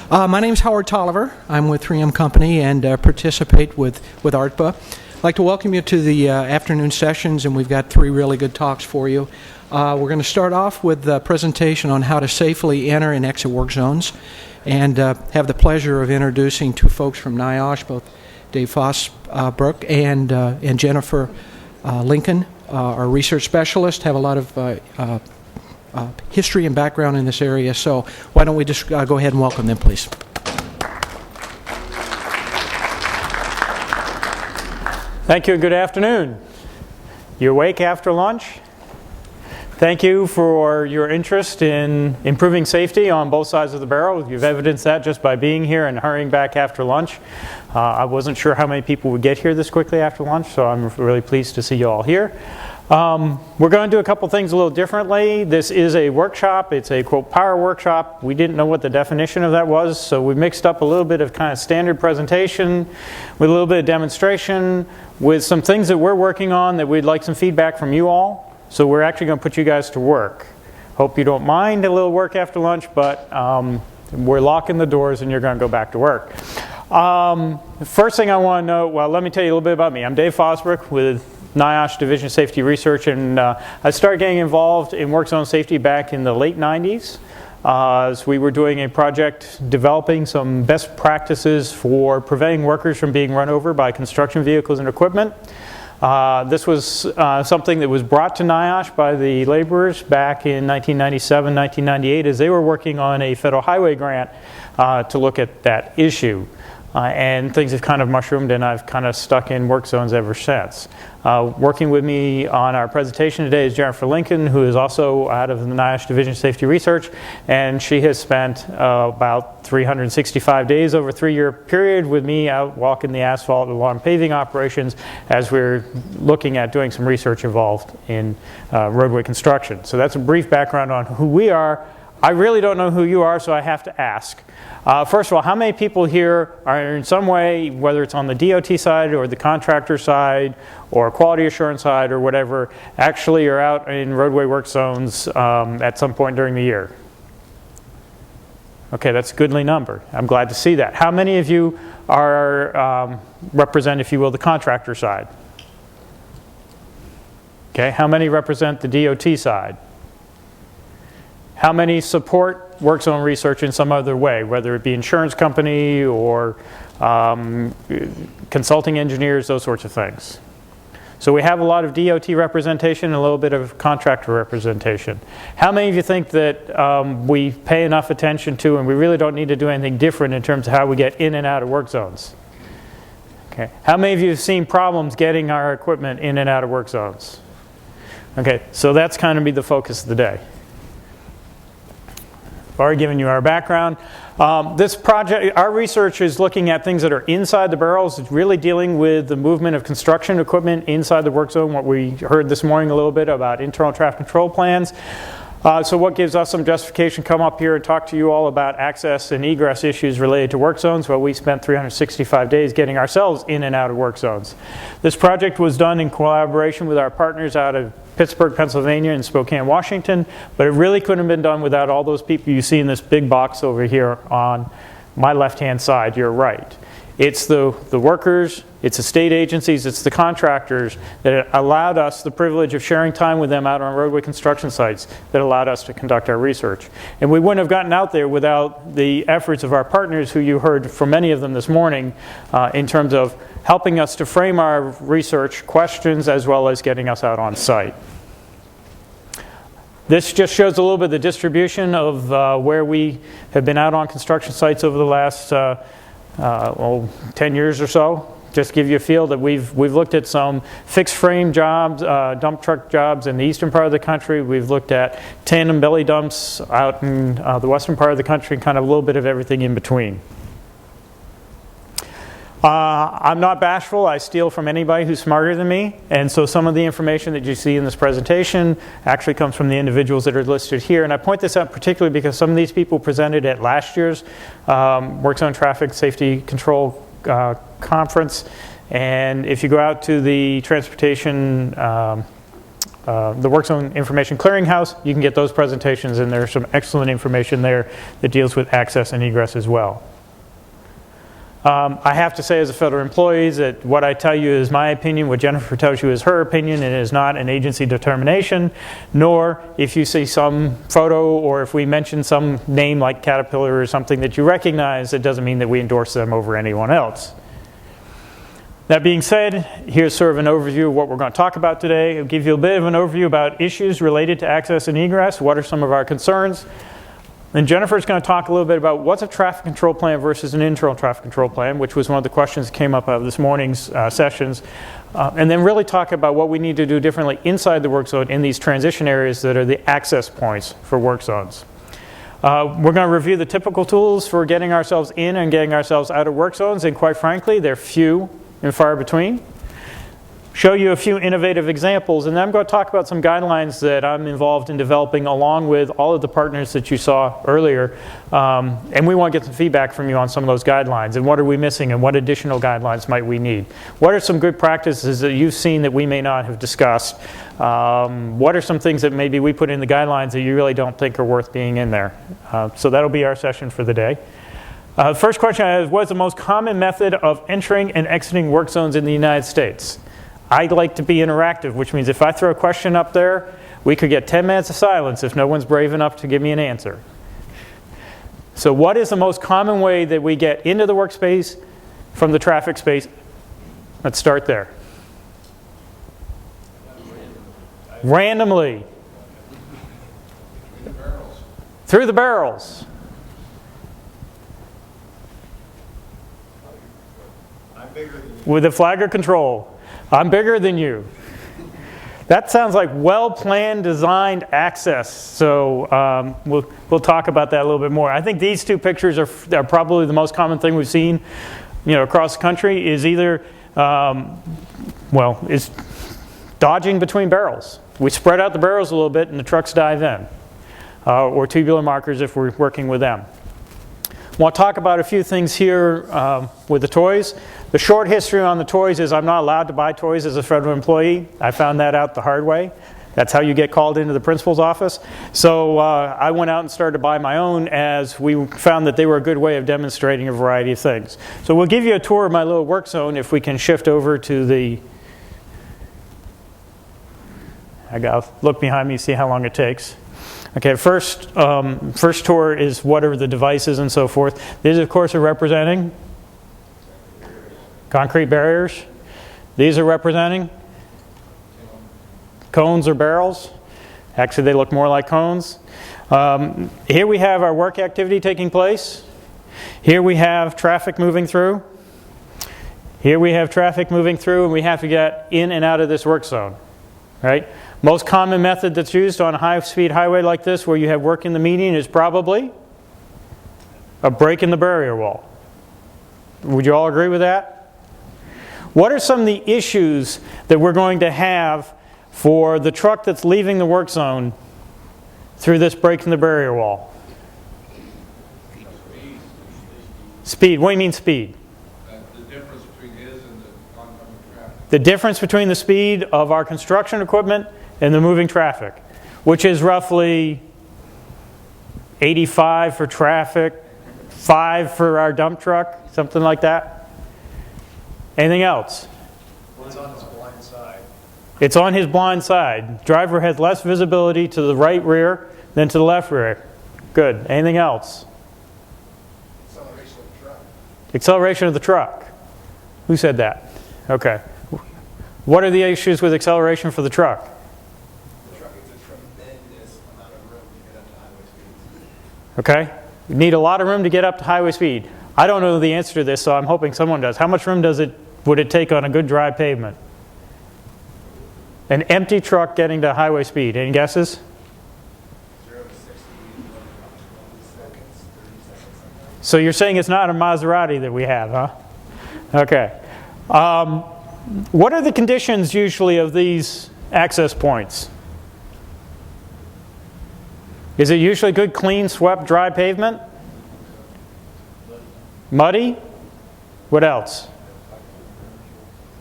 My name's Howard Tolliver. I'm with 3M Company and participate with ARTBA. I'd like to welcome you to the afternoon sessions, and we've got three really good talks for you. We're going to start off with a presentation on how to safely enter and exit work zones, and have the pleasure of introducing two folks from NIOSH, both Dave Fosbrook and Jennifer Lincoln, our research specialist, have a lot of history and background in this area. So why don't we just go ahead and welcome them, please. Thank you and good afternoon. You awake after lunch? Thank you for your interest in improving safety on both sides of the barrel. You've evidenced that just by being here and hurrying back after lunch. I wasn't sure how many people would get here this quickly after lunch, so I'm really pleased to see you all here. We're going to do a couple things a little differently. This is a workshop. It's a, quote, power workshop. We didn't know what the definition of that was, so we mixed up a little bit of kind of standard presentation with a little bit of demonstration with some things that we're working on that we'd like some feedback from you all. So we're actually going to put you guys to work. Hope you don't mind a little work after lunch, but we're locking the doors and you're going to go back to work. First thing I want to know, well, let me tell you a little bit about me. I'm Dave Fosbrook with NIOSH Division of Safety Research, and I started getting involved in work zone safety back in the late 90s as we were doing a project developing some best practices for preventing workers from being run over by construction vehicles and equipment. This was something that was brought to NIOSH by the laborers back in 1997, 1998 as they were working on a federal highway grant to look at that issue. And things have kind of mushroomed, and I've kind of stuck in work zones ever since. Working with me on our presentation today is Jennifer Lincoln, who is also out of the NIOSH Division of Safety Research, and she has spent about 365 days over a 3-year period with me out walking the asphalt along paving operations as we're looking at doing some research involved in roadway construction. So that's a brief background on who we are. I really don't know who you are, so I have to ask. First of all, how many people here are in some way, whether it's on the DOT side or the contractor side or quality assurance side or whatever, actually are out in roadway work zones at some point during the year? Okay, that's a goodly number. I'm glad to see that. How many of you are represent, if you will, the contractor side? Okay, how many represent the DOT side? How many support work zone research in some other way, whether it be insurance company or consulting engineers, those sorts of things? So we have a lot of DOT representation and a little bit of contractor representation. How many of you think that we pay enough attention to and we really don't need to do anything different in terms of how we get in and out of work zones? Okay. How many of you have seen problems getting our equipment in and out of work zones? Okay, so that's kind of be the focus of the day. Already given you our background. This project, our research is looking at things that are inside the barrels. It's really dealing with the movement of construction equipment inside the work zone, what we heard this morning a little bit about internal traffic control plans. So what gives us some justification, come up here and talk to you all about access and egress issues related to work zones. Well, we spent 365 days getting ourselves in and out of work zones. This project was done in collaboration with our partners out of Pittsburgh, Pennsylvania and Spokane, Washington, but it really couldn't have been done without all those people you see in this big box over here on my left-hand side, your right. It's the workers, it's the state agencies, it's the contractors that allowed us the privilege of sharing time with them out on roadway construction sites that allowed us to conduct our research. And we wouldn't have gotten out there without the efforts of our partners, who you heard from many of them this morning, in terms of helping us to frame our research questions as well as getting us out on site. This just shows a little bit of the distribution of where we have been out on construction sites over the last 10 years or so. Just to give you a feel that we've looked at some fixed frame jobs, dump truck jobs in the eastern part of the country. We've looked at tandem belly dumps out in the western part of the country, and kind of a little bit of everything in between. I'm not bashful. I steal from anybody who's smarter than me, and so some of the information that you see in this presentation actually comes from the individuals that are listed here. And I point this out particularly because some of these people presented at last year's Work Zone Traffic Safety Control Conference, and if you go out to the transportation the Work Zone Information Clearinghouse. You can get those presentations, and there's some excellent information there that deals with access and egress as well. I have to say, as a federal employee, that what I tell you is my opinion, what Jennifer tells you is her opinion, and it is not an agency determination, nor if you see some photo or if we mention some name like Caterpillar or something that you recognize, it doesn't mean that we endorse them over anyone else. That being said, here's sort of an overview of what we're going to talk about today. I'll give you a bit of an overview about issues related to access and egress. What are some of our concerns? And Jennifer's going to talk a little bit about what's a traffic control plan versus an internal traffic control plan, which was one of the questions that came up out of this morning's sessions. And then really talk about what we need to do differently inside the work zone in these transition areas that are the access points for work zones. We're going to review the typical tools for getting ourselves in and getting ourselves out of work zones, and quite frankly, they're few and far between. Show you a few innovative examples, and then I'm going to talk about some guidelines that I'm involved in developing along with all of the partners that you saw earlier. And we want to get some feedback from you on some of those guidelines, and what are we missing, and what additional guidelines might we need. What are some good practices that you've seen that we may not have discussed? What are some things that maybe we put in the guidelines that you really don't think are worth being in there? So that'll be our session for the day. First question I have is, what is the most common method of entering and exiting work zones in the United States? I like to be interactive, which means if I throw a question up there, we could get 10 minutes of silence if no one's brave enough to give me an answer. So what is the most common way that we get into the workspace from the traffic space? Let's start there. Randomly. Through the barrels. With a flagger control. I'm bigger than you. That sounds like well-planned, designed access. So we'll talk about that a little bit more. I think these two pictures are probably the most common thing we've seen, across the country. Is either, is dodging between barrels. We spread out the barrels a little bit, and the trucks dive in, or tubular markers if we're working with them. I want to talk about a few things here with the toys. The short history on the toys is I'm not allowed to buy toys as a federal employee. I found that out the hard way. That's how you get called into the principal's office. So I went out and started to buy my own, as we found that they were a good way of demonstrating a variety of things. So we'll give you a tour of my little work zone if we can shift over to the... I got to look behind me, see how long it takes. Okay, first tour is what are the devices and so forth. These, of course, are representing concrete barriers. These are representing cones or barrels. Actually, they look more like cones. Here we have our work activity taking place. Here we have traffic moving through. Here we have traffic moving through, and we have to get in and out of this work zone. Right? Most common method that's used on a high-speed highway like this, where you have work in the median, is probably a break in the barrier wall. Would you all agree with that? What are some of the issues that we're going to have for the truck that's leaving the work zone through this break in the barrier wall? Speed. What do you mean speed? The difference between his and the oncoming traffic. The difference between the speed of our construction equipment and the moving traffic, which is roughly 85 for traffic, 5 for our dump truck, something like that. Anything else? It's on his blind side. It's on his blind side. Driver has less visibility to the right rear than to the left rear. Good. Anything else? Acceleration of the truck. Acceleration of the truck. Who said that? Okay. What are the issues with acceleration for the truck? The truck is a tremendous amount of room to get up to highway speeds. Okay. You need a lot of room to get up to highway speed. I don't know the answer to this, so I'm hoping someone does. How much room would it take on a good dry pavement? An empty truck getting to highway speed. Any guesses? 0 to 60 in 20 seconds, 30 seconds sometimes. So you're saying it's not a Maserati that we have, huh? Okay. What are the conditions usually of these access points? Is it usually good, clean, swept, dry pavement? Muddy? What else?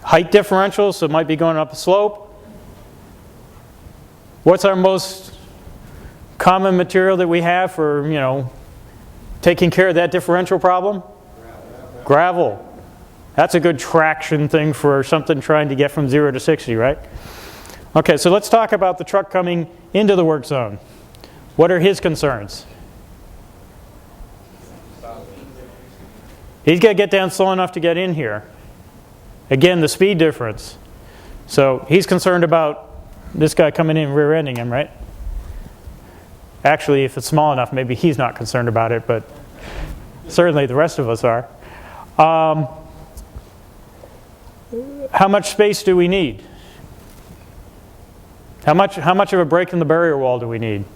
Height differential, so it might be going up a slope. What's our most common material that we have for, taking care of that differential problem? Gravel. That's a good traction thing for something trying to get from 0 to 60, right? Okay, so let's talk about the truck coming into the work zone. What are his concerns? He's got to get down slow enough to get in here. Again, the speed difference. So he's concerned about this guy coming in and rear-ending him, right? Actually, if it's small enough, maybe he's not concerned about it, but certainly the rest of us are. How much space do we need? How much of a break in the barrier wall do we need?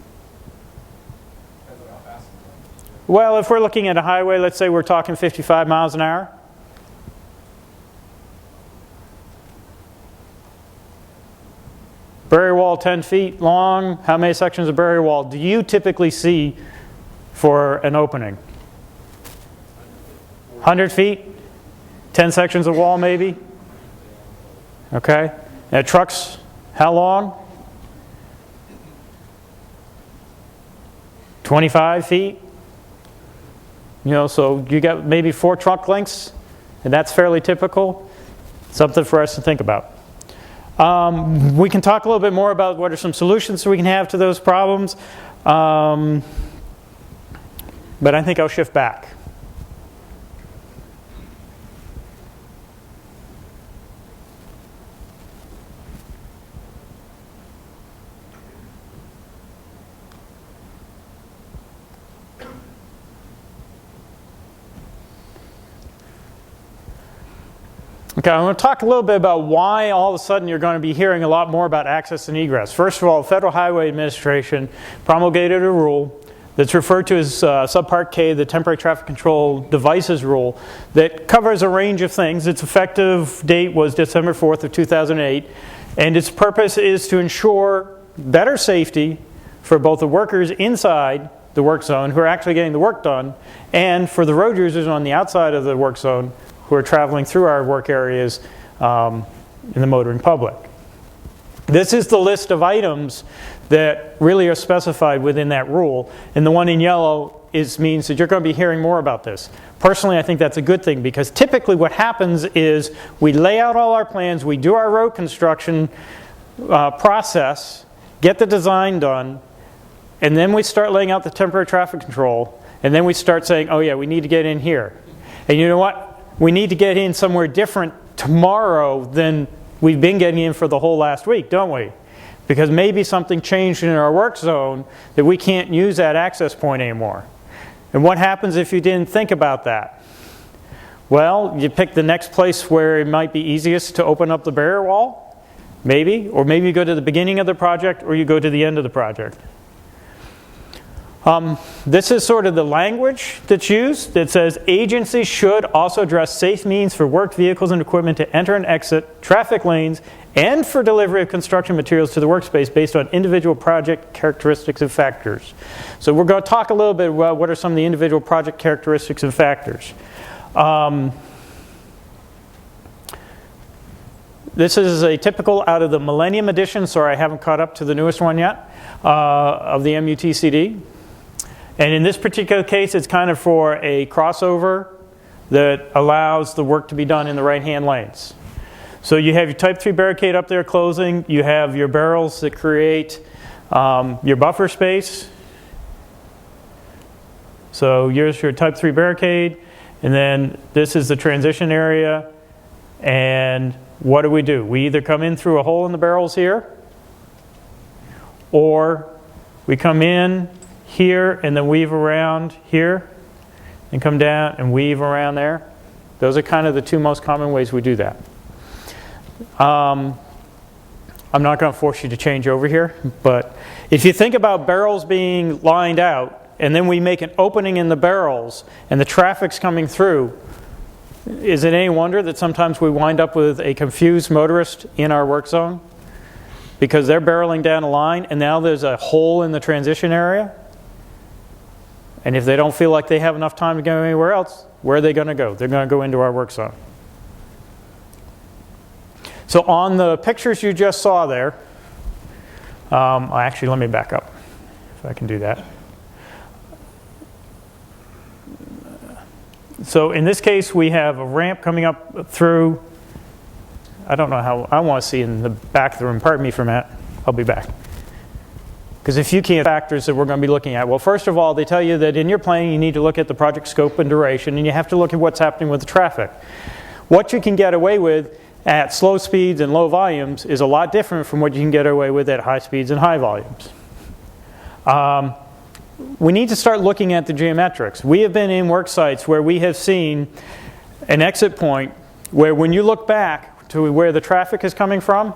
Well, if we're looking at a highway, let's say we're talking 55 miles an hour. Barrier wall 10 feet long. How many sections of barrier wall do you typically see for an opening? 100 feet? 10 sections of wall maybe? Okay. Now trucks, how long? 25 feet? So you got maybe 4 truck lengths, and that's fairly typical. Something for us to think about. We can talk a little bit more about what are some solutions we can have to those problems, but I think I'll shift back. Okay, I'm going to talk a little bit about why all of a sudden you're going to be hearing a lot more about access and egress. First of all, the Federal Highway Administration promulgated a rule that's referred to as Subpart K, the Temporary Traffic Control Devices Rule, that covers a range of things. Its effective date was December 4th of 2008, and its purpose is to ensure better safety for both the workers inside the work zone who are actually getting the work done, and for the road users on the outside of the work zone who are traveling through our work areas in the motoring public. This is the list of items that really are specified within that rule, and the one in yellow means that you're going to be hearing more about this. Personally, I think that's a good thing, because typically what happens is we lay out all our plans, we do our road construction process, get the design done, and then we start laying out the temporary traffic control, and then we start saying, oh yeah, we need to get in here. And you know what? We need to get in somewhere different tomorrow than we've been getting in for the whole last week, don't we? Because maybe something changed in our work zone that we can't use that access point anymore. And what happens if you didn't think about that? Well, you pick the next place where it might be easiest to open up the barrier wall, maybe, or maybe you go to the beginning of the project or you go to the end of the project. This is sort of the language that's used that says agencies should also address safe means for work vehicles and equipment to enter and exit traffic lanes and for delivery of construction materials to the workspace based on individual project characteristics and factors. So we're going to talk a little bit about what are some of the individual project characteristics and factors. This is a typical out of the Millennium Edition, sorry I haven't caught up to the newest one yet, of the MUTCD. And in this particular case, it's kind of for a crossover that allows the work to be done in the right-hand lanes. So you have your Type 3 barricade up there closing. You have your barrels that create your buffer space. So here's your Type 3 barricade. And then this is the transition area. And what do? We either come in through a hole in the barrels here, or we come in here and then weave around here and come down and weave around there. Those are kind of the two most common ways we do that. I'm not going to force you to change over here, but if you think about barrels being lined out and then we make an opening in the barrels and the traffic's coming through, is it any wonder that sometimes we wind up with a confused motorist in our work zone? Because they're barreling down a line and now there's a hole in the transition area. And if they don't feel like they have enough time to go anywhere else, where are they going to go? They're going to go into our work zone. So on the pictures you just saw there, Actually, let me back up, if I can do that. So in this case, we have a ramp coming up through, I don't know how, I want to see in the back of the room. Pardon me for a minute. I'll be back. Because a few key factors that we're going to be looking at. Well, first of all, they tell you that in your planning, you need to look at the project scope and duration, and you have to look at what's happening with the traffic. What you can get away with at slow speeds and low volumes is a lot different from what you can get away with at high speeds and high volumes. We need to start looking at the geometrics. We have been in work sites where we have seen an exit point where when you look back to where the traffic is coming from,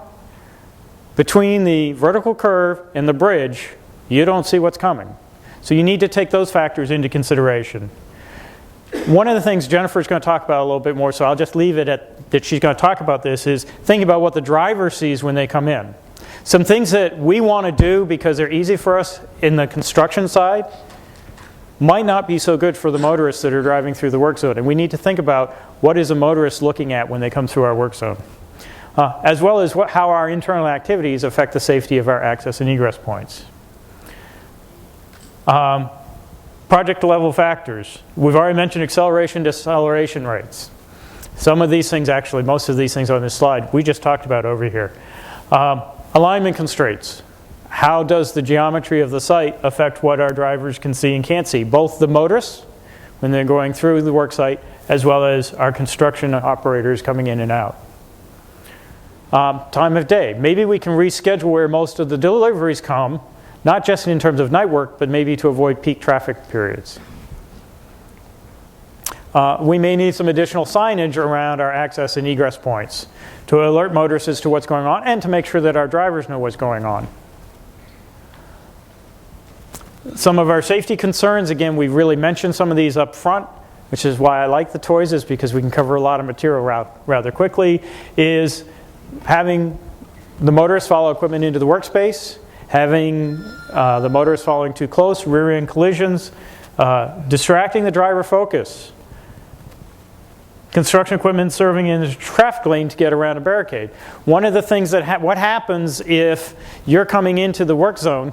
between the vertical curve and the bridge, you don't see what's coming. So you need to take those factors into consideration. One of the things Jennifer's going to talk about a little bit more, so I'll just leave it at that she's going to talk about this, is thinking about what the driver sees when they come in. Some things that we want to do because they're easy for us in the construction side might not be so good for the motorists that are driving through the work zone. And we need to think about what is a motorist looking at when they come through our work zone. As well as how our internal activities affect the safety of our access and egress points. Project level factors. We've already mentioned acceleration, deceleration rates. Some of these things, actually, most of these things on this slide, we just talked about over here. Alignment constraints. How does the geometry of the site affect what our drivers can see and can't see? Both the motorists, when they're going through the work site, as well as our construction operators coming in and out. Time of day. Maybe we can reschedule where most of the deliveries come, not just in terms of night work, but maybe to avoid peak traffic periods. We may need some additional signage around our access and egress points to alert motorists as to what's going on and to make sure that our drivers know what's going on. Some of our safety concerns, again, we've really mentioned some of these up front, which is why I like the toys, is because we can cover a lot of material rather quickly, is having the motorists follow equipment into the workspace, having the motorists following too close, rear-end collisions, distracting the driver focus. Construction equipment serving in the traffic lane to get around a barricade. One of the things that what happens if you're coming into the work zone,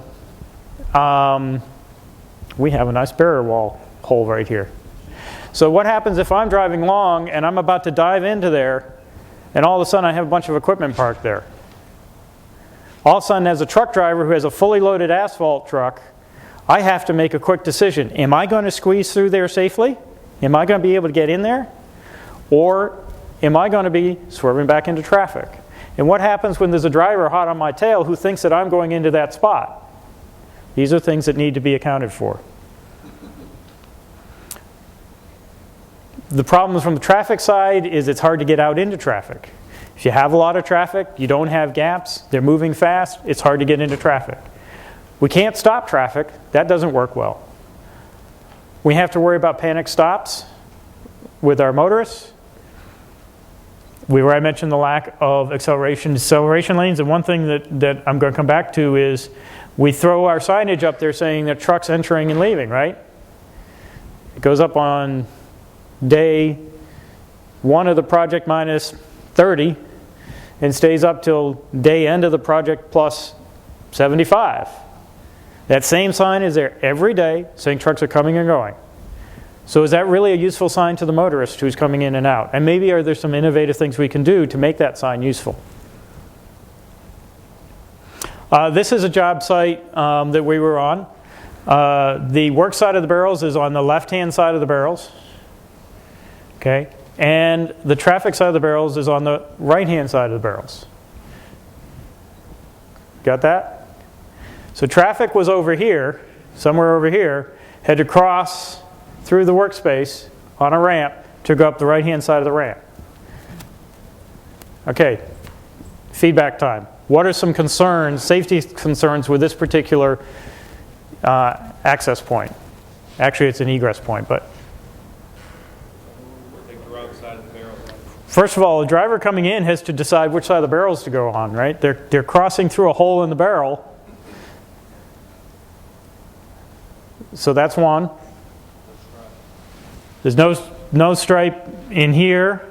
we have a nice barrier wall hole right here. So what happens if I'm driving long and I'm about to dive into there and all of a sudden I have a bunch of equipment parked there? All of a sudden, as a truck driver who has a fully loaded asphalt truck, I have to make a quick decision. Am I going to squeeze through there safely? Am I going to be able to get in there? Or am I going to be swerving back into traffic? And what happens when there's a driver hot on my tail who thinks that I'm going into that spot? These are things that need to be accounted for. The problem from the traffic side is it's hard to get out into traffic. If you have a lot of traffic, you don't have gaps, they're moving fast, it's hard to get into traffic. We can't stop traffic, that doesn't work well. We have to worry about panic stops with our motorists. I mentioned the lack of acceleration, deceleration lanes, and one thing that I'm going to come back to is we throw our signage up there saying that trucks entering and leaving, right? It goes up on day 1 of the project minus 30 and stays up till day end of the project plus 75. That same sign is there every day saying trucks are coming and going. So is that really a useful sign to the motorist who's coming in and out? And maybe are there some innovative things we can do to make that sign useful? This is a job site that we were on. The work side of the barrels is on the left-hand side of the barrels. Okay? And the traffic side of the barrels is on the right-hand side of the barrels. Got that? So traffic was over here, somewhere over here, had to cross through the workspace on a ramp to go up the right-hand side of the ramp. Okay, feedback time. What are some concerns, safety concerns with this particular access point? Actually, it's an egress point, but first of all, the driver coming in has to decide which side of the barrels to go on, right? They're crossing through a hole in the barrel. So that's one. There's no stripe in here.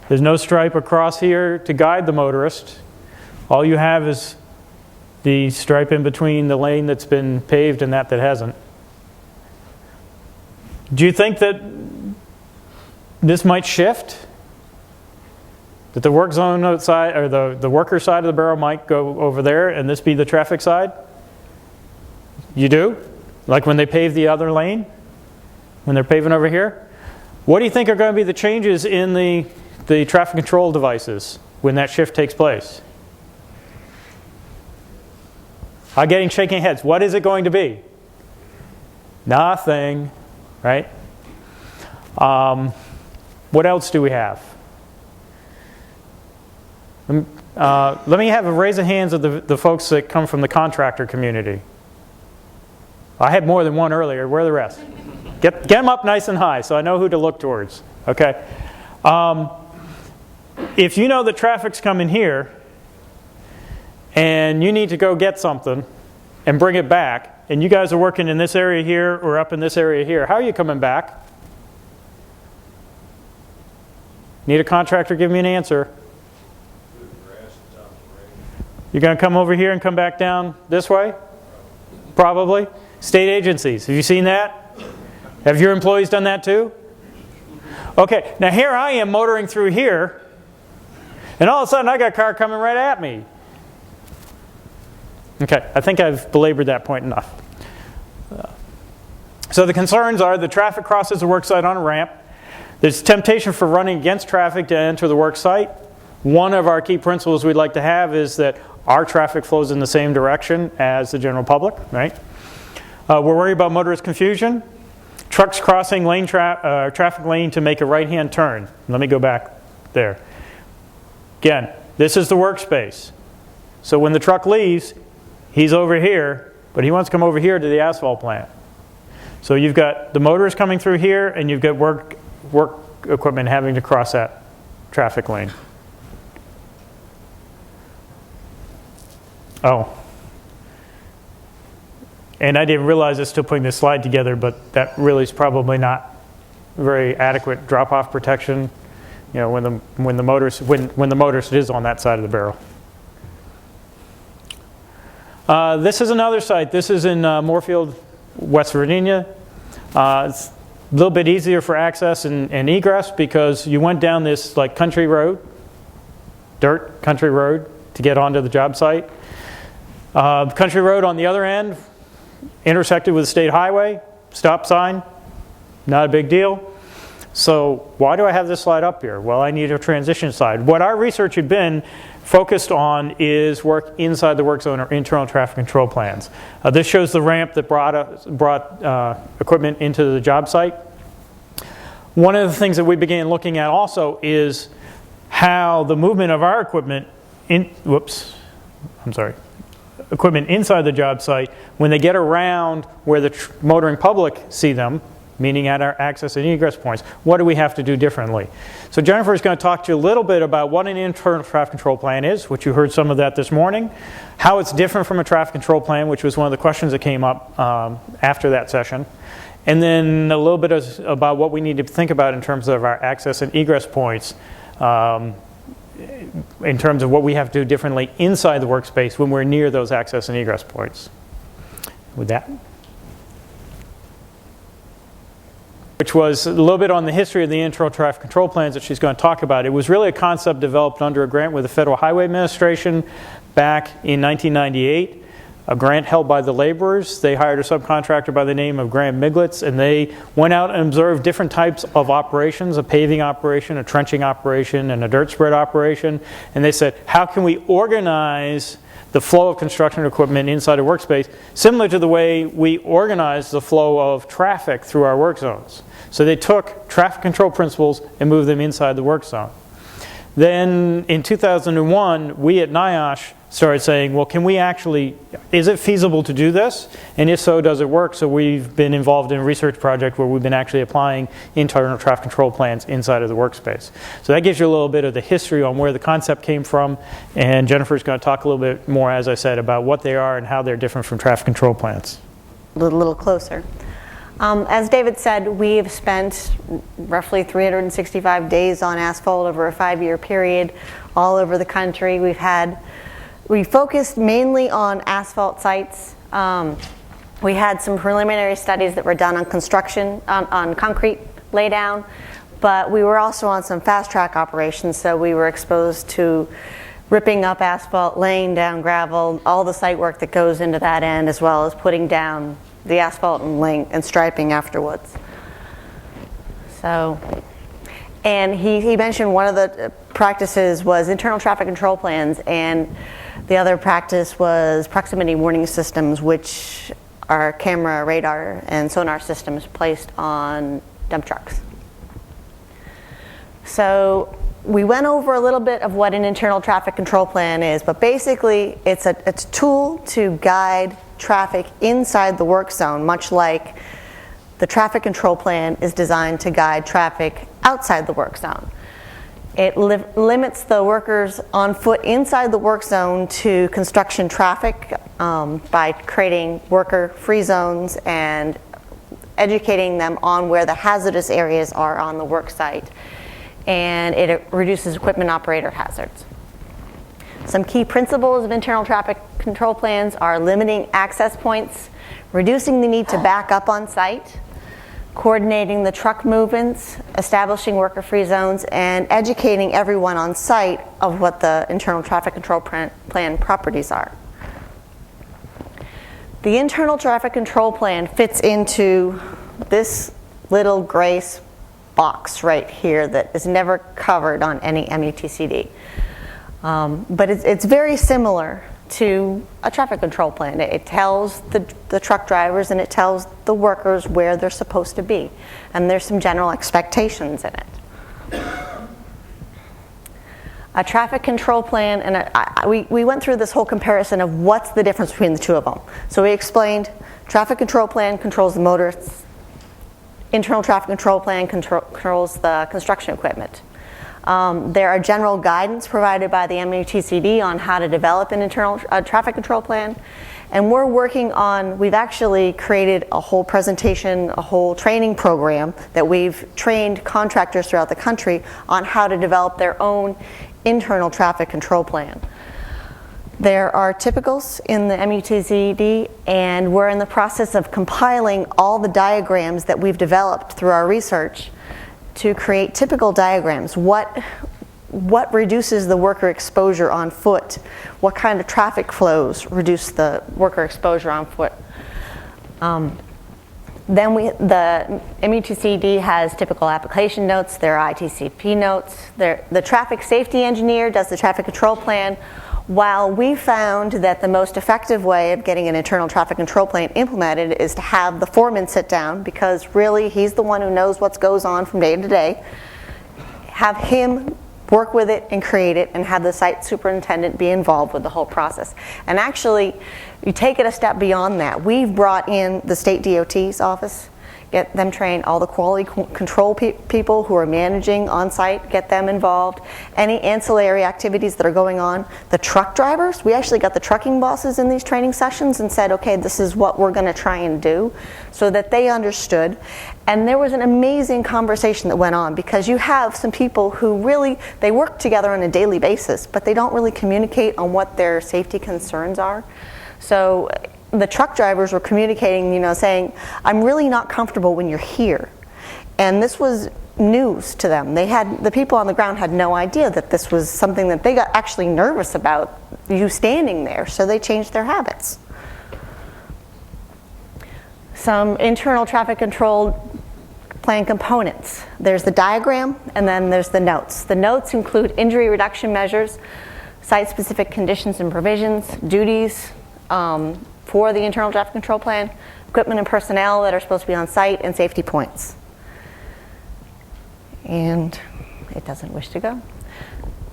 There's no stripe across here to guide the motorist. All you have is the stripe in between the lane that's been paved and that hasn't. Do you think that this might shift? That the work zone side, or the worker side of the barrel might go over there and this be the traffic side? You do? Like when they pave the other lane? When they're paving over here? What do you think are going to be the changes in the traffic control devices when that shift takes place? I'm getting shaking heads. What is it going to be? Nothing, right? What else do we have? Let me have a raise of hands of the folks that come from the contractor community. I had more than one earlier. Where are the rest? Get them up nice and high so I know who to look towards. Okay. If you know that traffic's coming here and you need to go get something and bring it back, and you guys are working in this area here or up in this area here, how are you coming back? Need a contractor give me an answer. You're going to come over here and come back down this way? Probably. State agencies, have you seen that? Have your employees done that too? Okay, now here I am motoring through here, and all of a sudden I got a car coming right at me. Okay, I think I've belabored that point enough. So the concerns are the traffic crosses the work site on a ramp. There's temptation for running against traffic to enter the work site. One of our key principles we'd like to have is that our traffic flows in the same direction as the general public, right? We're worried about motorist confusion. Trucks crossing traffic lane to make a right-hand turn. Let me go back there. Again, this is the workspace. So when the truck leaves, he's over here, but he wants to come over here to the asphalt plant. So you've got the motorist coming through here, and you've got work equipment having to cross that traffic lane. Oh. And I didn't realize I was still putting this slide together, but that really is probably not very adequate drop-off protection. You know, when the motorist is on that side of the barrel. This is another site. This is in Moorfield, West Virginia. It's a little bit easier for access and egress because you went down this like country road, dirt country road, to get onto the job site. Country road on the other end intersected with a state highway, stop sign, not a big deal. So why do I have this slide up here? Well, I need a transition slide. What our research had been focused on is work inside the work zone or internal traffic control plans. This shows the ramp that brought equipment into the job site. One of the things that we began looking at also is how the movement of our equipment equipment inside the job site, when they get around where the motoring public see them, meaning at our access and egress points, what do we have to do differently? So Jennifer is going to talk to you a little bit about what an internal traffic control plan is, which you heard some of that this morning, how it's different from a traffic control plan, which was one of the questions that came up after that session, and then a little bit about what we need to think about in terms of our access and egress points, in terms of what we have to do differently inside the workspace when we're near those access and egress points. With that. Which was a little bit on the history of the internal traffic control plans that she's going to talk about. It was really a concept developed under a grant with the Federal Highway Administration back in 1998. A grant held by the laborers. They hired a subcontractor by the name of Graham Miglitz, and they went out and observed different types of operations, a paving operation, a trenching operation, and a dirt spread operation. And they said, how can we organize the flow of construction equipment inside a workspace similar to the way we organize the flow of traffic through our work zones? So they took traffic control principles and moved them inside the work zone. Then in 2001, we at NIOSH started saying, well, is it feasible to do this? And if so, does it work? So we've been involved in a research project where we've been actually applying internal traffic control plans inside of the workspace. So that gives you a little bit of the history on where the concept came from. And Jennifer's going to talk a little bit more, as I said, about what they are and how they're different from traffic control plans. A little closer. As David said, we've spent roughly 365 days on asphalt over a 5-year period all over the country. We've had We focused mainly on asphalt sites. We had some preliminary studies that were done on construction, on concrete laydown, but we were also on some fast track operations, so we were exposed to ripping up asphalt, laying down gravel, all the site work that goes into that end, as well as putting down the asphalt and striping afterwards. So, and he mentioned one of the practices was internal traffic control plans, and the other practice was proximity warning systems, which are camera, radar, and sonar systems placed on dump trucks. So we went over a little bit of what an internal traffic control plan is, but basically it's a tool to guide traffic inside the work zone, much like the traffic control plan is designed to guide traffic outside the work zone. It limits the workers on foot inside the work zone to construction traffic by creating worker-free zones and educating them on where the hazardous areas are on the work site. And it reduces equipment operator hazards. Some key principles of internal traffic control plans are limiting access points, reducing the need to back up on site, coordinating the truck movements, establishing worker-free zones, and educating everyone on site of what the internal traffic control plan properties are. The internal traffic control plan fits into this little gray box right here that is never covered on any MUTCD. But it's very similar to a traffic control plan. It tells the truck drivers and it tells the workers where they're supposed to be. And there's some general expectations in it. A traffic control plan, and we went through this whole comparison of what's the difference between the two of them. So we explained traffic control plan controls the motorists, internal traffic control plan controls the construction equipment. There are general guidance provided by the MUTCD on how to develop an internal traffic control plan. And we're working on, we've actually created a whole presentation, a whole training program that we've trained contractors throughout the country on how to develop their own internal traffic control plan. There are typicals in the MUTCD, and we're in the process of compiling all the diagrams that we've developed through our research to create typical diagrams. What reduces the worker exposure on foot? What kind of traffic flows reduce the worker exposure on foot? Then the MUTCD has typical application notes. There are ITCP notes. The traffic safety engineer does the traffic control plan. While we found that the most effective way of getting an internal traffic control plan implemented is to have the foreman sit down, because really he's the one who knows what goes on from day to day, have him work with it and create it, and have the site superintendent be involved with the whole process. And actually, you take it a step beyond that. We've brought in the state DOT's office, get them trained, all the quality control people who are managing on site, get them involved. Any ancillary activities that are going on. The truck drivers, we actually got the trucking bosses in these training sessions and said, okay, this is what we're going to try and do, so that they understood. And there was an amazing conversation that went on, because you have some people who really, they work together on a daily basis, but they don't really communicate on what their safety concerns are. So the truck drivers were communicating, saying, I'm really not comfortable when you're here. And this was news to them. The people on the ground had no idea that this was something that they got actually nervous about, you standing there, so they changed their habits. Some internal traffic control plan components. There's the diagram, and then there's the notes. The notes include injury reduction measures, site-specific conditions and provisions, duties, for the internal traffic control plan, equipment and personnel that are supposed to be on site, and safety points. And it doesn't wish to go.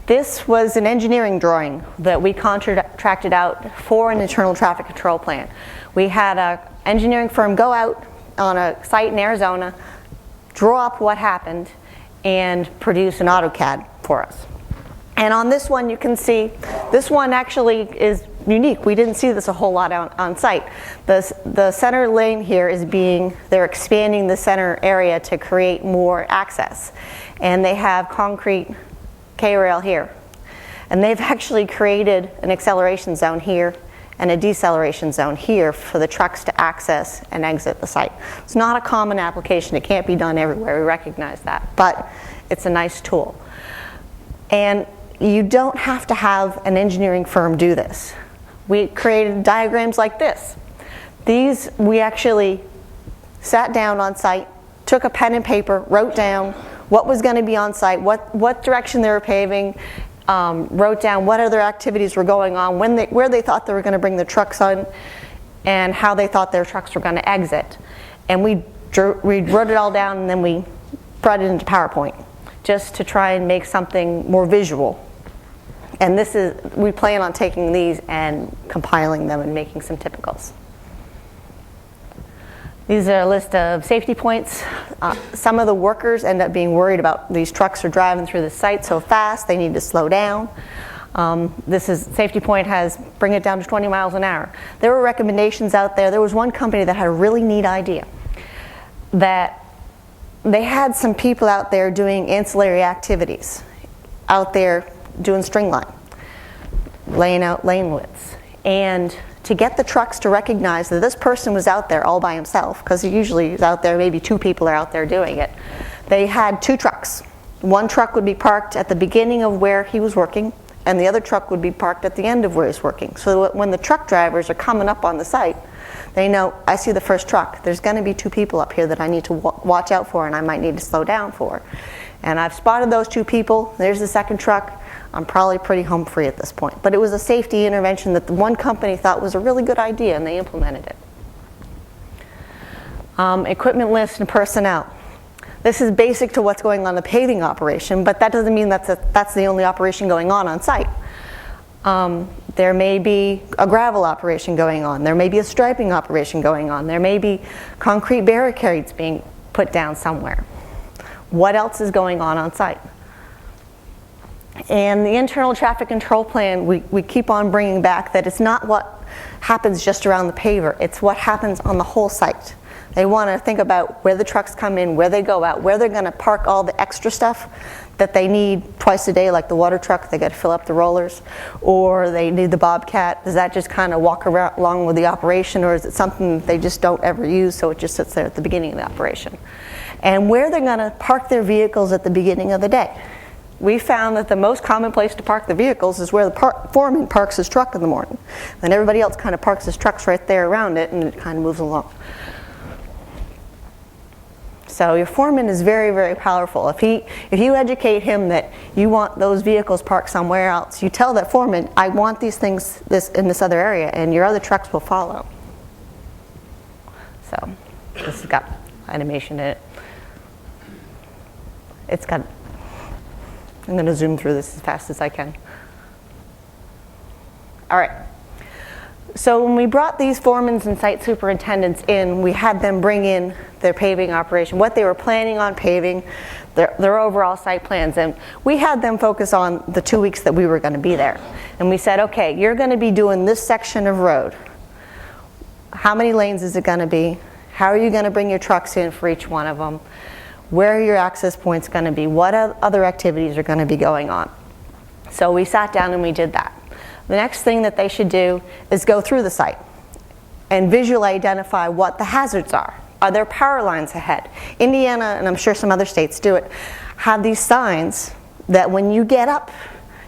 This was an engineering drawing that we contracted out for an internal traffic control plan. We had an engineering firm go out on a site in Arizona, draw up what happened, and produce an AutoCAD for us. And on this one, you can see, this one actually is unique. We didn't see this a whole lot on site. The center lane here is they're expanding the center area to create more access. And they have concrete K-rail here. And they've actually created an acceleration zone here and a deceleration zone here for the trucks to access and exit the site. It's not a common application. It can't be done everywhere. We recognize that. But it's a nice tool. And you don't have to have an engineering firm do this. We created diagrams like this. These, we actually sat down on site, took a pen and paper, wrote down what was going to be on site, what direction they were paving, wrote down what other activities were going on, where they thought they were going to bring the trucks on, and how they thought their trucks were going to exit. And we wrote it all down, and then we brought it into PowerPoint just to try and make something more visual. And we plan on taking these and compiling them and making some typicals. These are a list of safety points. Some of the workers end up being worried about these trucks are driving through the site so fast, they need to slow down. Safety point has bring it down to 20 miles an hour. There were recommendations out there. There was one company that had a really neat idea that they had some people out there doing ancillary activities, out there doing string line, laying out lane widths. And to get the trucks to recognize that this person was out there all by himself, because he usually is out there, maybe 2 people are out there doing it. They had 2 trucks. One truck would be parked at the beginning of where he was working, and the other truck would be parked at the end of where he's working. So when the truck drivers are coming up on the site, they know, I see the first truck. There's going to be 2 people up here that I need to watch out for, and I might need to slow down for. And I've spotted those 2 people. There's the second truck. I'm probably pretty home free at this point. But it was a safety intervention that the one company thought was a really good idea, and they implemented it. Equipment list and personnel. This is basic to what's going on in the paving operation, but that doesn't mean that's the only operation going on site. There may be a gravel operation going on. There may be a striping operation going on. There may be concrete barricades being put down somewhere. What else is going on site? And the internal traffic control plan, we keep on bringing back that it's not what happens just around the paver, it's what happens on the whole site. They want to think about where the trucks come in, where they go out, where they're going to park all the extra stuff that they need twice a day, like the water truck, they got to fill up the rollers, or they need the bobcat. Does that just kind of walk around along with the operation, or is it something that they just don't ever use, so it just sits there at the beginning of the operation? And where they're going to park their vehicles at the beginning of the day. We found that the most common place to park the vehicles is where the foreman parks his truck in the morning. Then everybody else kind of parks his trucks right there around it, and it kind of moves along. So your foreman is very, very powerful. If you educate him that you want those vehicles parked somewhere else, you tell that foreman, I want these things in this other area, and your other trucks will follow. So this has got animation in it. I'm going to zoom through this as fast as I can. All right. So when we brought these foremans and site superintendents in, we had them bring in their paving operation, what they were planning on paving, their overall site plans. And we had them focus on the 2 weeks that we were going to be there. And we said, okay, you're going to be doing this section of road. How many lanes is it going to be? How are you going to bring your trucks in for each one of them? Where are your access points going to be? What other activities are going to be going on? So we sat down and we did that. The next thing that they should do is go through the site and visually identify what the hazards are. Are there power lines ahead? Indiana, and I'm sure some other states do it, have these signs that when you get up,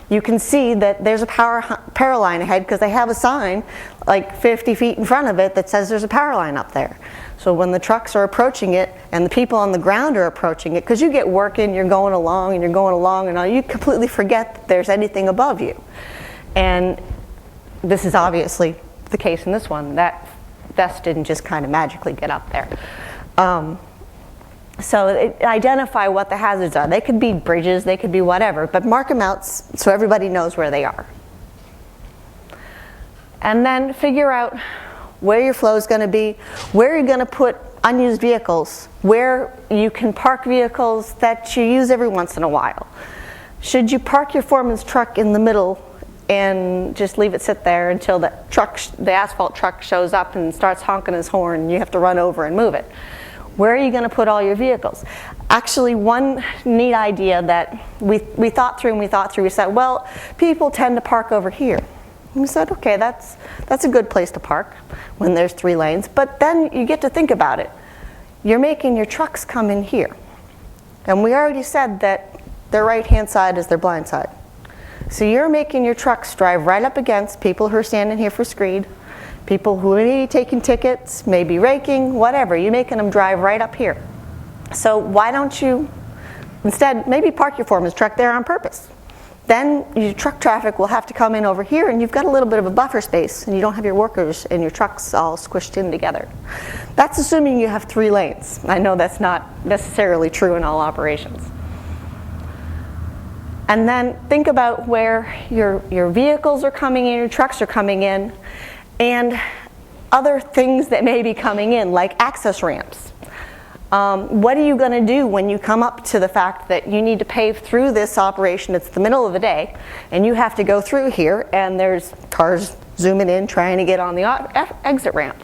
you can see that there's a power line ahead, because they have a sign like 50 feet in front of it that says there's a power line up there. So when the trucks are approaching it and the people on the ground are approaching it, because you get working, you're going along and all, you completely forget that there's anything above you. And this is obviously the case in this one. That vest didn't just kind of magically get up there. So identify what the hazards are. They could be bridges, they could be whatever, but mark them out so everybody knows where they are. And then figure out where your flow is going to be, where you're going to put unused vehicles, where you can park vehicles that you use every once in a while. Should you park your foreman's truck in the middle and just leave it sit there until the asphalt truck shows up and starts honking his horn and you have to run over and move it? Where are you going to put all your vehicles? Actually, one neat idea that we thought through, we said, well, people tend to park over here. And we said, okay, that's a good place to park when there's 3 lanes. But then you get to think about it. You're making your trucks come in here. And we already said that their right-hand side is their blind side. So you're making your trucks drive right up against people who are standing here for screed, people who may be taking tickets, maybe raking, whatever. You're making them drive right up here. So why don't you instead maybe park your foreman's truck there on purpose? Then your truck traffic will have to come in over here, and you've got a little bit of a buffer space, and you don't have your workers and your trucks all squished in together. That's assuming you have 3 lanes. I know that's not necessarily true in all operations. And then think about where your vehicles are coming in, your trucks are coming in, and other things that may be coming in, like access ramps. What are you going to do when you come up to the fact that you need to pave through this operation? It's the middle of the day, and you have to go through here, and there's cars zooming in trying to get on the exit ramp.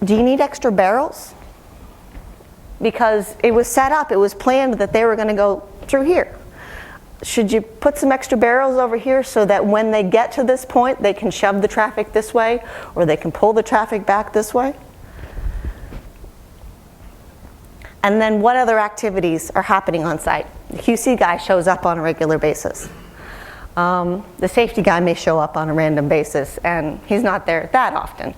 Do you need extra barrels? Because it was set up, it was planned that they were going to go through here. Should you put some extra barrels over here so that when they get to this point, they can shove the traffic this way, or they can pull the traffic back this way? And then what other activities are happening on site? The QC guy shows up on a regular basis. The safety guy may show up on a random basis, and he's not there that often.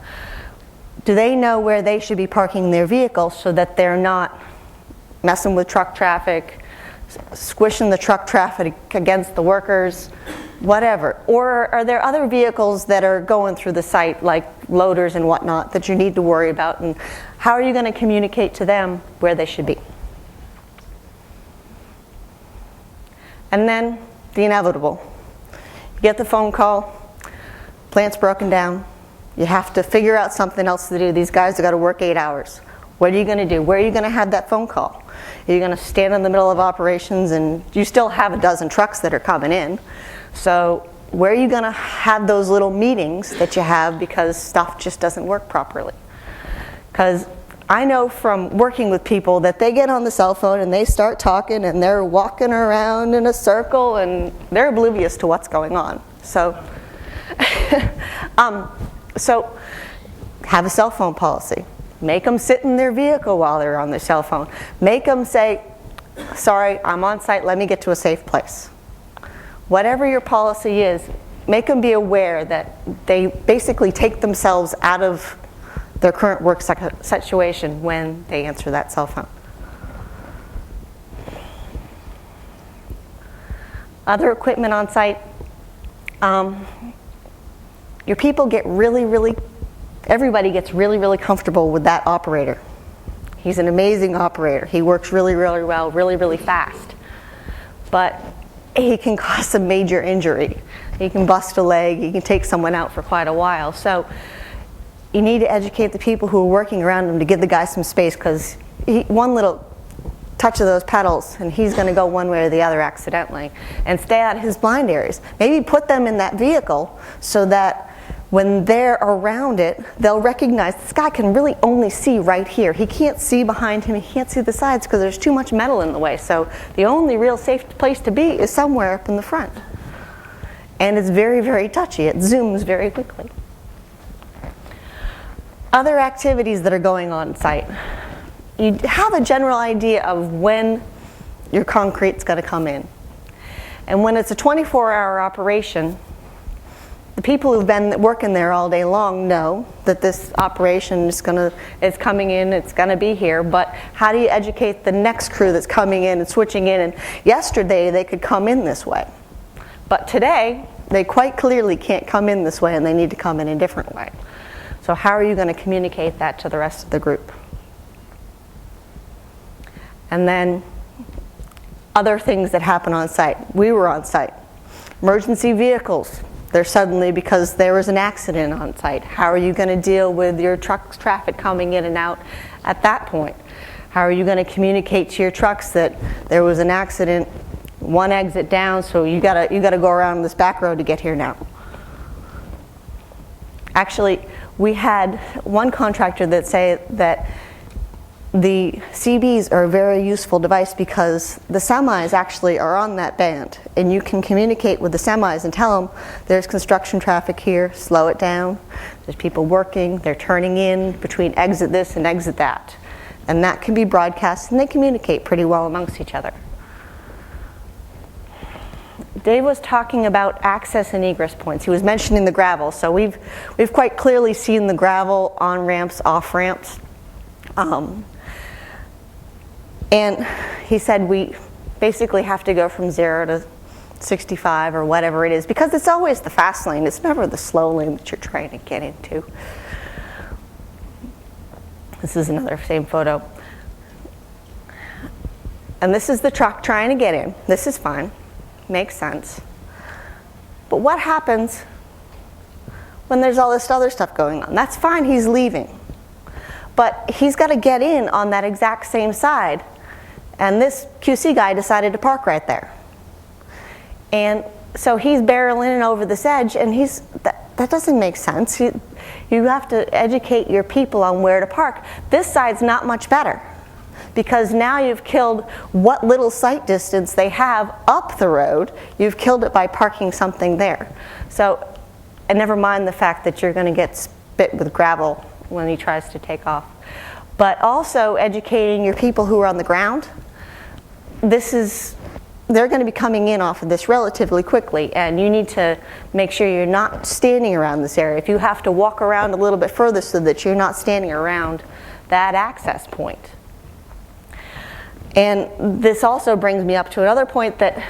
Do they know where they should be parking their vehicles so that they're not messing with truck traffic, squishing the truck traffic against the workers, whatever? Or are there other vehicles that are going through the site, like loaders and whatnot, that you need to worry about? And how are you going to communicate to them where they should be? And then the inevitable. You get the phone call, plant's broken down, you have to figure out something else to do. These guys have got to work 8 hours. What are you going to do? Where are you going to have that phone call? Are you going to stand in the middle of operations, and you still have a dozen trucks that are coming in? So where are you going to have those little meetings that you have because stuff just doesn't work properly? Because I know from working with people that they get on the cell phone and they start talking and they're walking around in a circle and they're oblivious to what's going on. So, so have a cell phone policy. Make them sit in their vehicle while they're on their cell phone. Make them say, sorry, I'm on site, let me get to a safe place. Whatever your policy is, make them be aware that they basically take themselves out of their current work situation when they answer that cell phone. Other equipment on site, your people get everybody gets really comfortable with that operator. He's an amazing operator. He works really well, really fast. But he can cause a major injury. He can bust a leg, he can take someone out for quite a while. So you need to educate the people who are working around him to give the guy some space, because one little touch of those pedals and he's going to go one way or the other accidentally. And stay out of his blind areas. Maybe put them in that vehicle so that when they're around it, they'll recognize this guy can really only see right here. He can't see behind him, he can't see the sides because there's too much metal in the way. So the only real safe place to be is somewhere up in the front. And it's very touchy. It zooms very quickly. Other activities that are going on site. You have a general idea of when your concrete's going to come in. And when it's a 24-hour operation, the people who've been working there all day long know that this operation is coming in, it's going to be here, but how do you educate the next crew that's coming in and switching in? And yesterday they could come in this way, but today they quite clearly can't come in this way and they need to come in a different way. So how are you going to communicate that to the rest of the group? And then other things that happen on site. We were on site. Emergency vehicles. They're suddenly, because there was an accident on site. How are you going to deal with your truck's traffic coming in and out at that point? How are you going to communicate to your trucks that there was an accident, one exit down, so you got to go around this back road to get here now? Actually, we had one contractor that say that the CBs are a very useful device because the semis actually are on that band, and you can communicate with the semis and tell them there's construction traffic here, slow it down, there's people working, they're turning in between exit this and exit that. And that can be broadcast, and they communicate pretty well amongst each other. Dave was talking about access and egress points. He was mentioning the gravel. So we've quite clearly seen the gravel on-ramps, off-ramps. And he said we basically have to go from 0 to 65 or whatever it is, because it's always the fast lane. It's never the slow lane that you're trying to get into. This is another same photo. And this is the truck trying to get in. This is fine. Makes sense. But what happens when there's all this other stuff going on? That's fine, he's leaving. But he's got to get in on that exact same side. And this QC guy decided to park right there. And so he's barreling over this edge, and that doesn't make sense. You have to educate your people on where to park. This side's not much better, because now you've killed what little sight distance they have up the road. You've killed it by parking something there. So, and never mind the fact that you're going to get spit with gravel when he tries to take off. But also educating your people who are on the ground. They're going to be coming in off of this relatively quickly, and you need to make sure you're not standing around this area. If you have to walk around a little bit further so that you're not standing around that access point. And this also brings me up to another point, that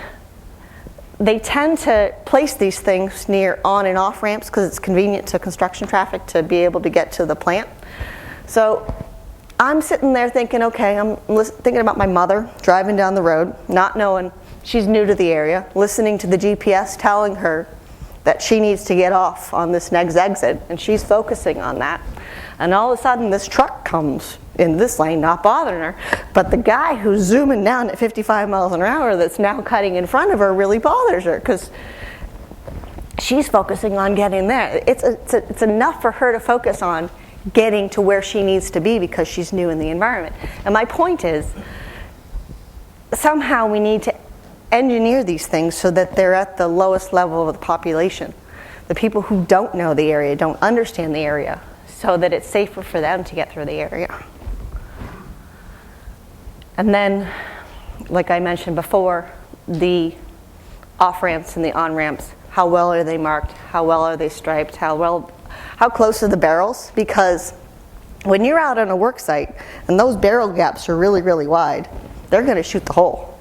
they tend to place these things near on and off ramps because it's convenient to construction traffic to be able to get to the plant. So I'm sitting there thinking, okay, I'm thinking about my mother driving down the road, not knowing she's new to the area, listening to the GPS telling her that she needs to get off on this next exit, and she's focusing on that. And all of a sudden this truck comes in this lane, not bothering her, but the guy who's zooming down at 55 miles an hour that's now cutting in front of her really bothers her, because she's focusing on getting there. It's enough for her to focus on getting to where she needs to be because she's new in the environment. And my point is, somehow we need to engineer these things so that they're at the lowest level of the population. The people who don't know the area, don't understand the area, so that it's safer for them to get through the area. And then, like I mentioned before, the off-ramps and the on-ramps, how well are they marked? How well are they striped? How close are the barrels? Because when you're out on a work site and those barrel gaps are really, really wide, they're going to shoot the hole.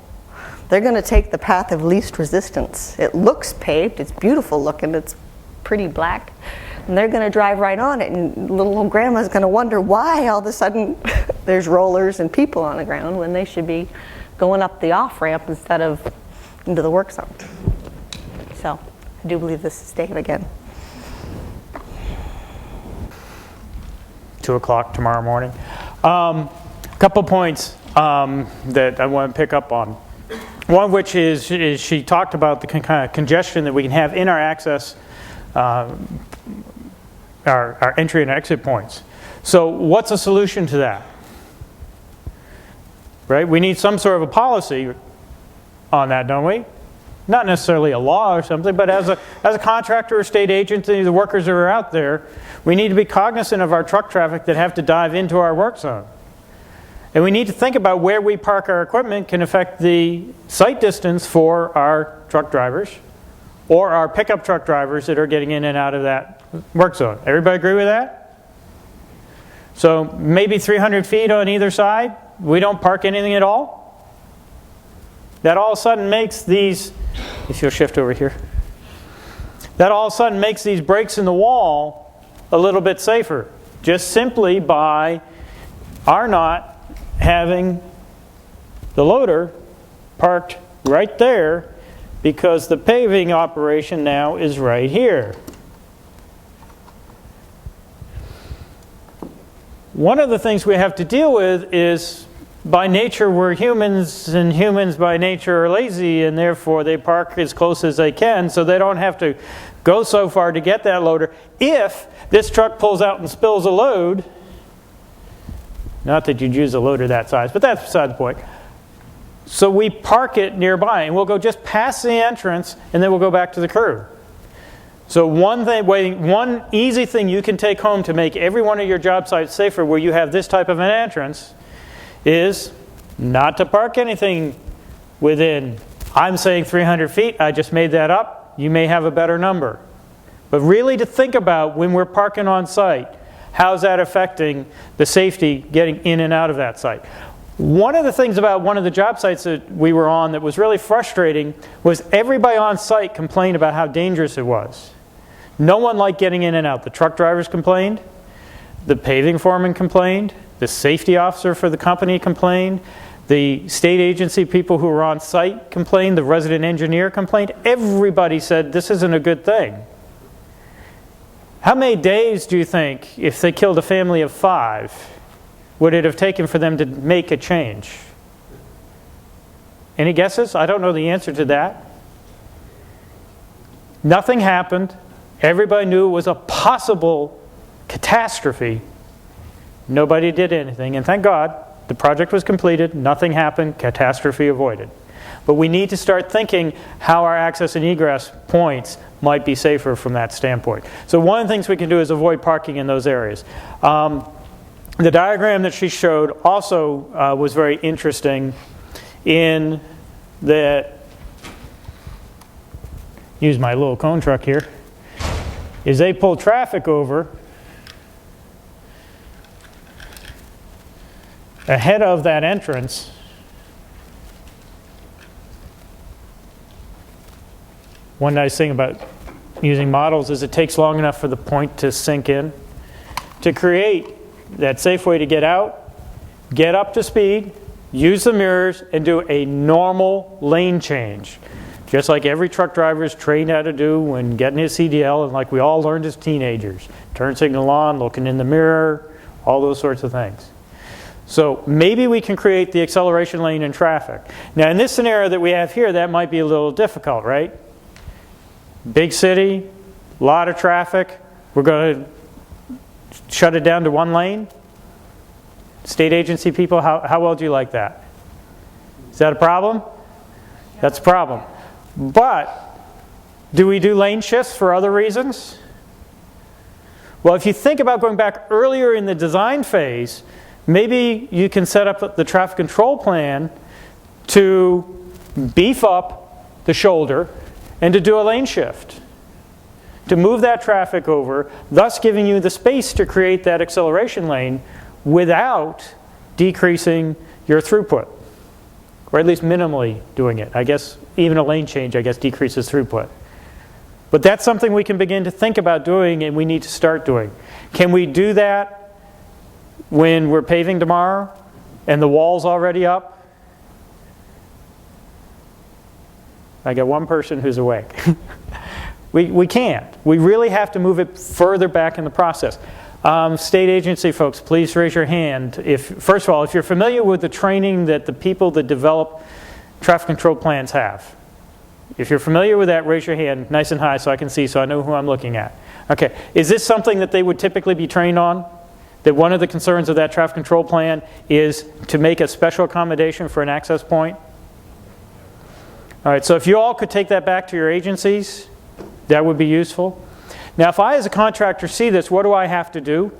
They're going to take the path of least resistance. It looks paved, it's beautiful looking, it's pretty black, and they're going to drive right on it, and little old grandma's going to wonder why all of a sudden there's rollers and people on the ground when they should be going up the off-ramp instead of into the work zone. So I do believe this is Dave again. 2 o'clock tomorrow morning. A couple points that I want to pick up on. One of which is she talked about the kind of congestion that we can have in our access, our entry and exit points. So what's a solution to that? Right? We need some sort of a policy on that, don't we? Not necessarily a law or something, but as a contractor or state agency, the workers that are out there, we need to be cognizant of our truck traffic that have to dive into our work zone. And we need to think about where we park our equipment can affect the sight distance for our truck drivers or our pickup truck drivers that are getting in and out of that work zone. Everybody agree with that? So maybe 300 feet on either side, we don't park anything at all? That all of a sudden makes these, if you'll shift over here, that all of a sudden makes these breaks in the wall a little bit safer, just simply by our not having the loader parked right there because the paving operation now is right here. One of the things we have to deal with is, by nature we're humans, and humans by nature are lazy, and therefore they park as close as they can so they don't have to go so far to get that loader. If this truck pulls out and spills a load, Not that you'd use a loader that size, but that's beside the point. So we park it nearby, and we'll go just past the entrance, and then we'll go back to the curb. So one easy thing you can take home to make every one of your job sites safer where you have this type of an entrance is not to park anything within, I'm saying 300 feet, I just made that up. You may have a better number. But really to think about when we're parking on site, how's that affecting the safety getting in and out of that site? One of the things about one of the job sites that we were on that was really frustrating was everybody on site complained about how dangerous it was. No one liked getting in and out. The truck drivers complained, the paving foreman complained, the safety officer for the company complained, the state agency people who were on site complained, the resident engineer complained. Everybody said this isn't a good thing. How many days do you think, if they killed a family of 5, would it have taken for them to make a change? Any guesses? I don't know the answer to that. Nothing happened. Everybody knew it was a possible catastrophe. Nobody did anything, and thank God, the project was completed, nothing happened, catastrophe avoided. But we need to start thinking how our access and egress points might be safer from that standpoint. So one of the things we can do is avoid parking in those areas. The diagram that she showed also was very interesting in that, use my little cone truck here, is they pull traffic over ahead of that entrance. One nice thing about using models is it takes long enough for the point to sink in. To create that safe way to get out, get up to speed, use the mirrors, and do a normal lane change. Just like every truck driver is trained how to do when getting his CDL, and like we all learned as teenagers. Turn signal on, looking in the mirror, all those sorts of things. So maybe we can create the acceleration lane in traffic. Now in this scenario that we have here, that might be a little difficult, right? Big city, a lot of traffic. We're going to shut it down to one lane. State agency people, how well do you like that? Is that a problem? That's a problem. But do we do lane shifts for other reasons? Well, if you think about going back earlier in the design phase, maybe you can set up the traffic control plan to beef up the shoulder and to do a lane shift, to move that traffic over, thus giving you the space to create that acceleration lane without decreasing your throughput, or at least minimally doing it. I guess even a lane change, I guess, decreases throughput. But that's something we can begin to think about doing, and we need to start doing. Can we do that when we're paving tomorrow and the wall's already up? I got one person who's awake. We can't. We really have to move it further back in the process. State agency folks, please raise your hand. First of all, if you're familiar with the training that the people that develop traffic control plans have. If you're familiar with that, raise your hand nice and high so I can see, so I know who I'm looking at. Okay, is this something that they would typically be trained on? That one of the concerns of that traffic control plan is to make a special accommodation for an access point? All right, so if you all could take that back to your agencies, that would be useful. Now, if I as a contractor see this, what do I have to do?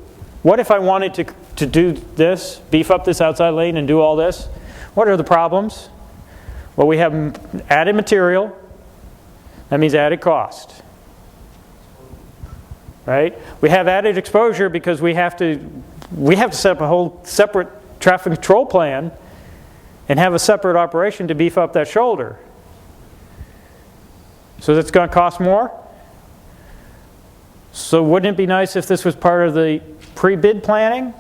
What if I wanted to do this, beef up this outside lane and do all this? What are the problems? Well, we have added material. That means added cost. Right? We have added exposure because we have to set up a whole separate traffic control plan and have a separate operation to beef up that shoulder. So that's going to cost more? So wouldn't it be nice if this was part of the pre-bid planning?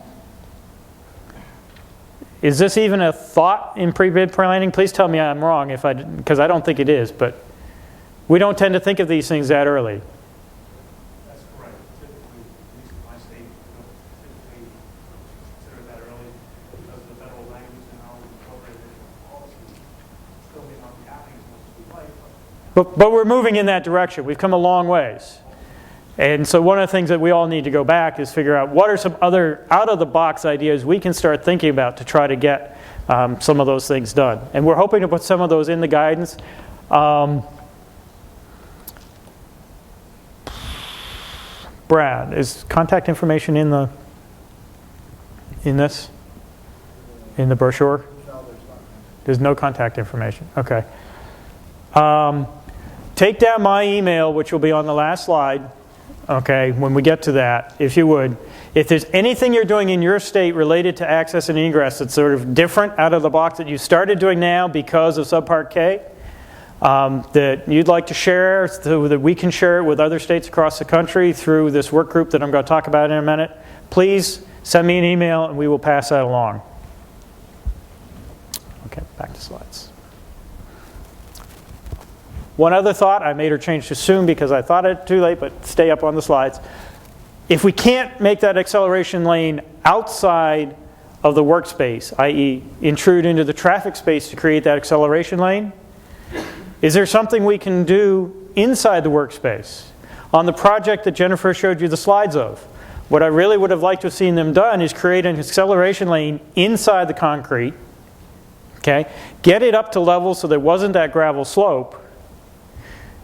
Is this even a thought in pre-bid planning? Please tell me I'm wrong because I don't think it is, but we don't tend to think of these things that early. That's correct. Typically, at least in my state, we don't typically consider that early because of the federal language and how we incorporate it in policy. Still may not be happening as much as we'd like. But we're moving in that direction. We've come a long ways. And so one of the things that we all need to go back is figure out what are some other out-of-the-box ideas we can start thinking about to try to get some of those things done. And we're hoping to put some of those in the guidance. Brad, is contact information in the in the brochure? No, there's not. There's no contact information. Okay. Take down my email, which will be on the last slide. Okay, when we get to that, if you would. If there's anything you're doing in your state related to access and egress that's sort of different out of the box that you started doing now because of Subpart K, that you'd like to share so that we can share it with other states across the country through this work group that I'm going to talk about in a minute, please send me an email and we will pass that along. Okay, back to slides. One other thought, I made her change to soon because I thought it too late, but stay up on the slides. If we can't make that acceleration lane outside of the workspace, i.e. intrude into the traffic space to create that acceleration lane, is there something we can do inside the workspace? On the project that Jennifer showed you the slides of, what I really would have liked to have seen them done is create an acceleration lane inside the concrete, okay? Get it up to level so there wasn't that gravel slope,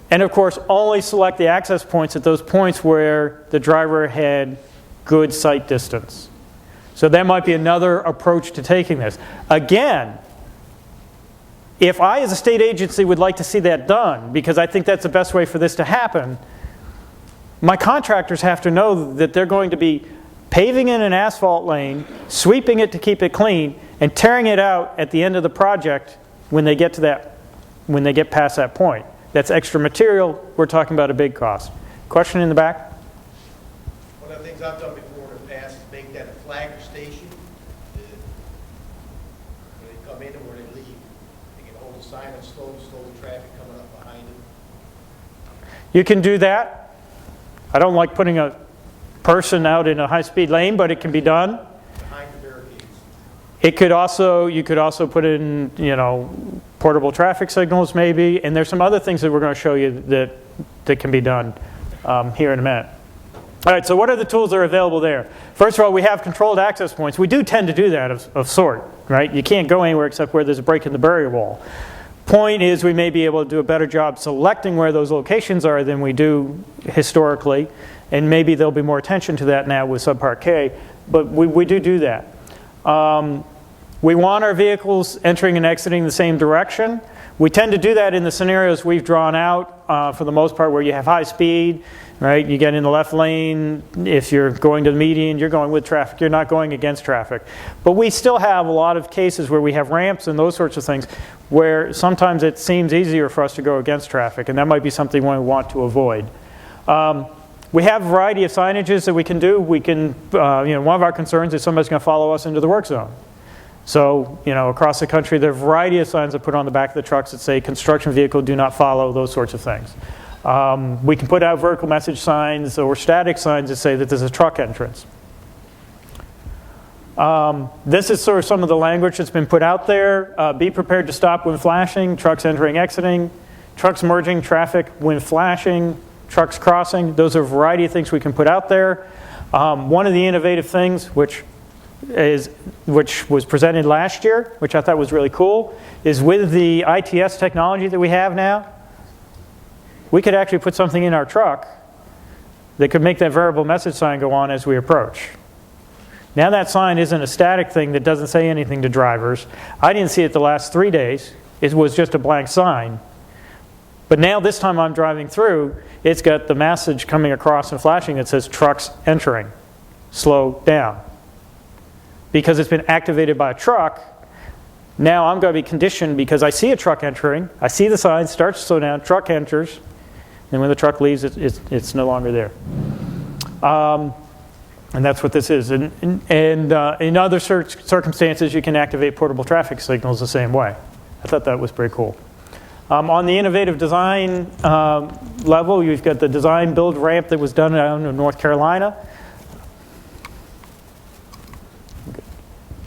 and of course only select the access points at those points where the driver had good sight distance. So that might be another approach to taking this. Again, if I as a state agency would like to see that done, because I think that's the best way for this to happen, my contractors have to know that they're going to be paving in an asphalt lane, sweeping it to keep it clean, and tearing it out at the end of the project when they get to that, when they get past that point. That's extra material. We're talking about a big cost. Question in the back? One of the things I've done before in the past is make that a flagger station. When they come in and where they leave, they can hold a sign and slow the traffic coming up behind them. You can do that. I don't like putting a person out in a high-speed lane, but it can be done. Behind the barricades. It could also, you could also put in, portable traffic signals maybe, and there's some other things that we're going to show you that can be done here in a minute. All right, so what are the tools that are available there? First of all, we have controlled access points. We do tend to do that of sort, right? You can't go anywhere except where there's a break in the barrier wall. Point is we may be able to do a better job selecting where those locations are than we do historically, and maybe there'll be more attention to that now with Subpart K, but we do that. We want our vehicles entering and exiting the same direction. We tend to do that in the scenarios we've drawn out for the most part where you have high speed, right? You get in the left lane. If you're going to the median, you're going with traffic. You're not going against traffic. But we still have a lot of cases where we have ramps and those sorts of things where sometimes it seems easier for us to go against traffic, and that might be something we want to avoid. We have a variety of signages that we can do. We can, one of our concerns is somebody's going to follow us into the work zone. So, across the country, there are a variety of signs that put on the back of the trucks that say, construction vehicle, do not follow, those sorts of things. We can put out vertical message signs or static signs that say that there's a truck entrance. This is sort of some of the language that's been put out there. Be prepared to stop when flashing, trucks entering, exiting, trucks merging traffic when flashing, trucks crossing. Those are a variety of things we can put out there. One of the innovative things, which was presented last year, which I thought was really cool, is with the ITS technology that we have now, we could actually put something in our truck that could make that variable message sign go on as we approach. Now that sign isn't a static thing that doesn't say anything to drivers. I didn't see it the last 3 days. It was just a blank sign. But now this time I'm driving through, it's got the message coming across and flashing that says trucks entering, slow down. Because it's been activated by a truck, now I'm going to be conditioned because I see a truck entering, I see the sign, starts to slow down, truck enters, and when the truck leaves, it's no longer there. And that's what this is. And in other circumstances, you can activate portable traffic signals the same way. I thought that was pretty cool. On the innovative design level, you've got the design build ramp that was done out in North Carolina.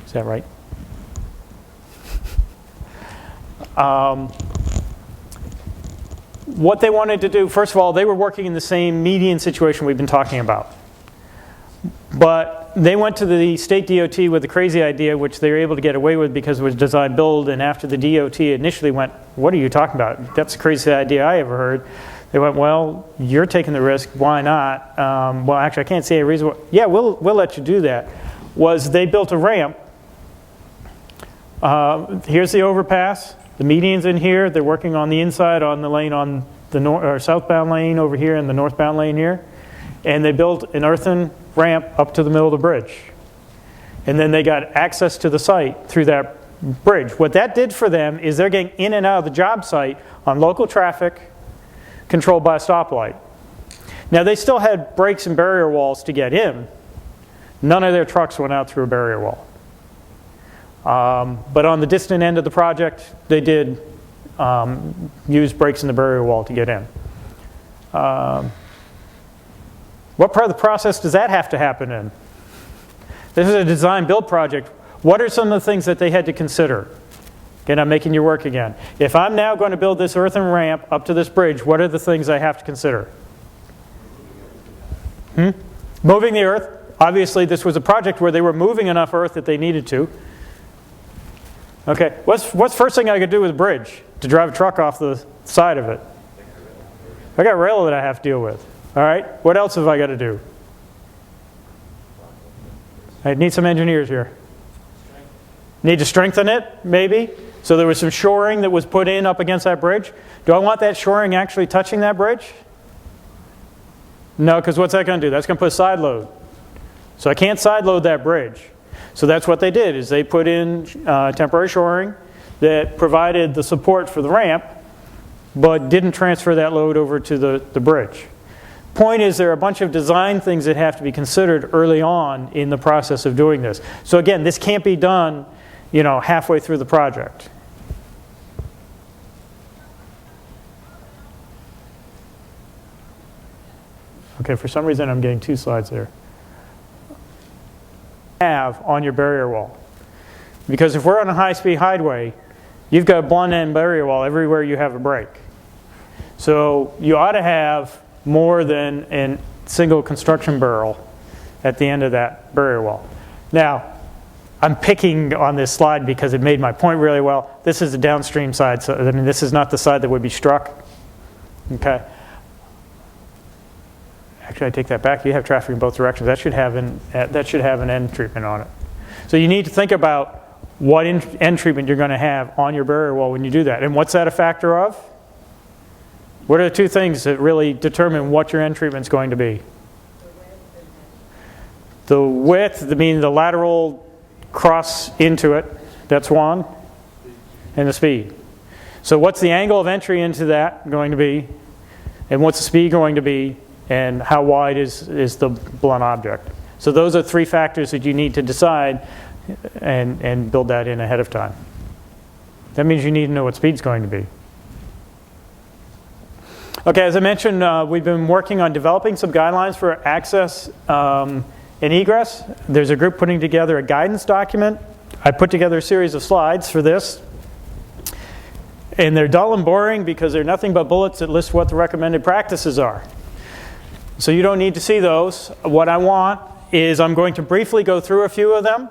Is that right? what they wanted to do, first of all, they were working in the same median situation we've been talking about. But they went to the state DOT with a crazy idea, which they were able to get away with because it was design build, and after the DOT initially went, what are you talking about? That's the craziest idea I ever heard. They went, well, you're taking the risk, why not? Well, actually, I can't say a reason. Yeah, we'll let you do that. Was they built a ramp. Here's the overpass. The median's in here. They're working on the inside on the lane on the southbound lane over here and the northbound lane here. And they built an earthen ramp up to the middle of the bridge. And then they got access to the site through that bridge. What that did for them is they're getting in and out of the job site on local traffic controlled by a stoplight. Now, they still had brakes and barrier walls to get in. None of their trucks went out through a barrier wall. But on the distant end of the project, they did use brakes and the barrier wall to get in. What part of the process does that have to happen in? This is a design-build project. What are some of the things that they had to consider? Again, I'm making you work again. If I'm now going to build this earthen ramp up to this bridge, what are the things I have to consider? Moving the earth. Obviously, this was a project where they were moving enough earth that they needed to. Okay, what's the first thing I could do with a bridge? To drive a truck off the side of it. I got rail that I have to deal with. All right, what else have I got to do? I need some engineers here. Need to strengthen it, maybe? So there was some shoring that was put in up against that bridge. Do I want that shoring actually touching that bridge? No, because what's that going to do? That's going to put a side load. So I can't side load that bridge. So that's what they did, is they put in temporary shoring that provided the support for the ramp, but didn't transfer that load over to the bridge. Point is, there are a bunch of design things that have to be considered early on in the process of doing this. So again, this can't be done, halfway through the project. Okay, for some reason I'm getting two slides there. Have on your barrier wall. Because if we're on a high-speed highway, you've got a blunt end barrier wall everywhere you have a break. So you ought to have more than a single construction barrel at the end of that barrier wall. Now, I'm picking on this slide because it made my point really well. This is the downstream side, so this is not the side that would be struck. Okay. Actually, I take that back. You have traffic in both directions. That should have an end treatment on it. So you need to think about what end treatment you're going to have on your barrier wall when you do that. And what's that a factor of? What are the two things that really determine what your end treatment is going to be? The width, meaning the lateral cross into it, that's one, and the speed. So what's the angle of entry into that going to be, and what's the speed going to be, and how wide is the blunt object? So those are three factors that you need to decide and build that in ahead of time. That means you need to know what speed's going to be. Okay, as I mentioned, we've been working on developing some guidelines for access and egress. There's a group putting together a guidance document. I put together a series of slides for this. And they're dull and boring because they're nothing but bullets that list what the recommended practices are. So you don't need to see those. What I want is I'm going to briefly go through a few of them.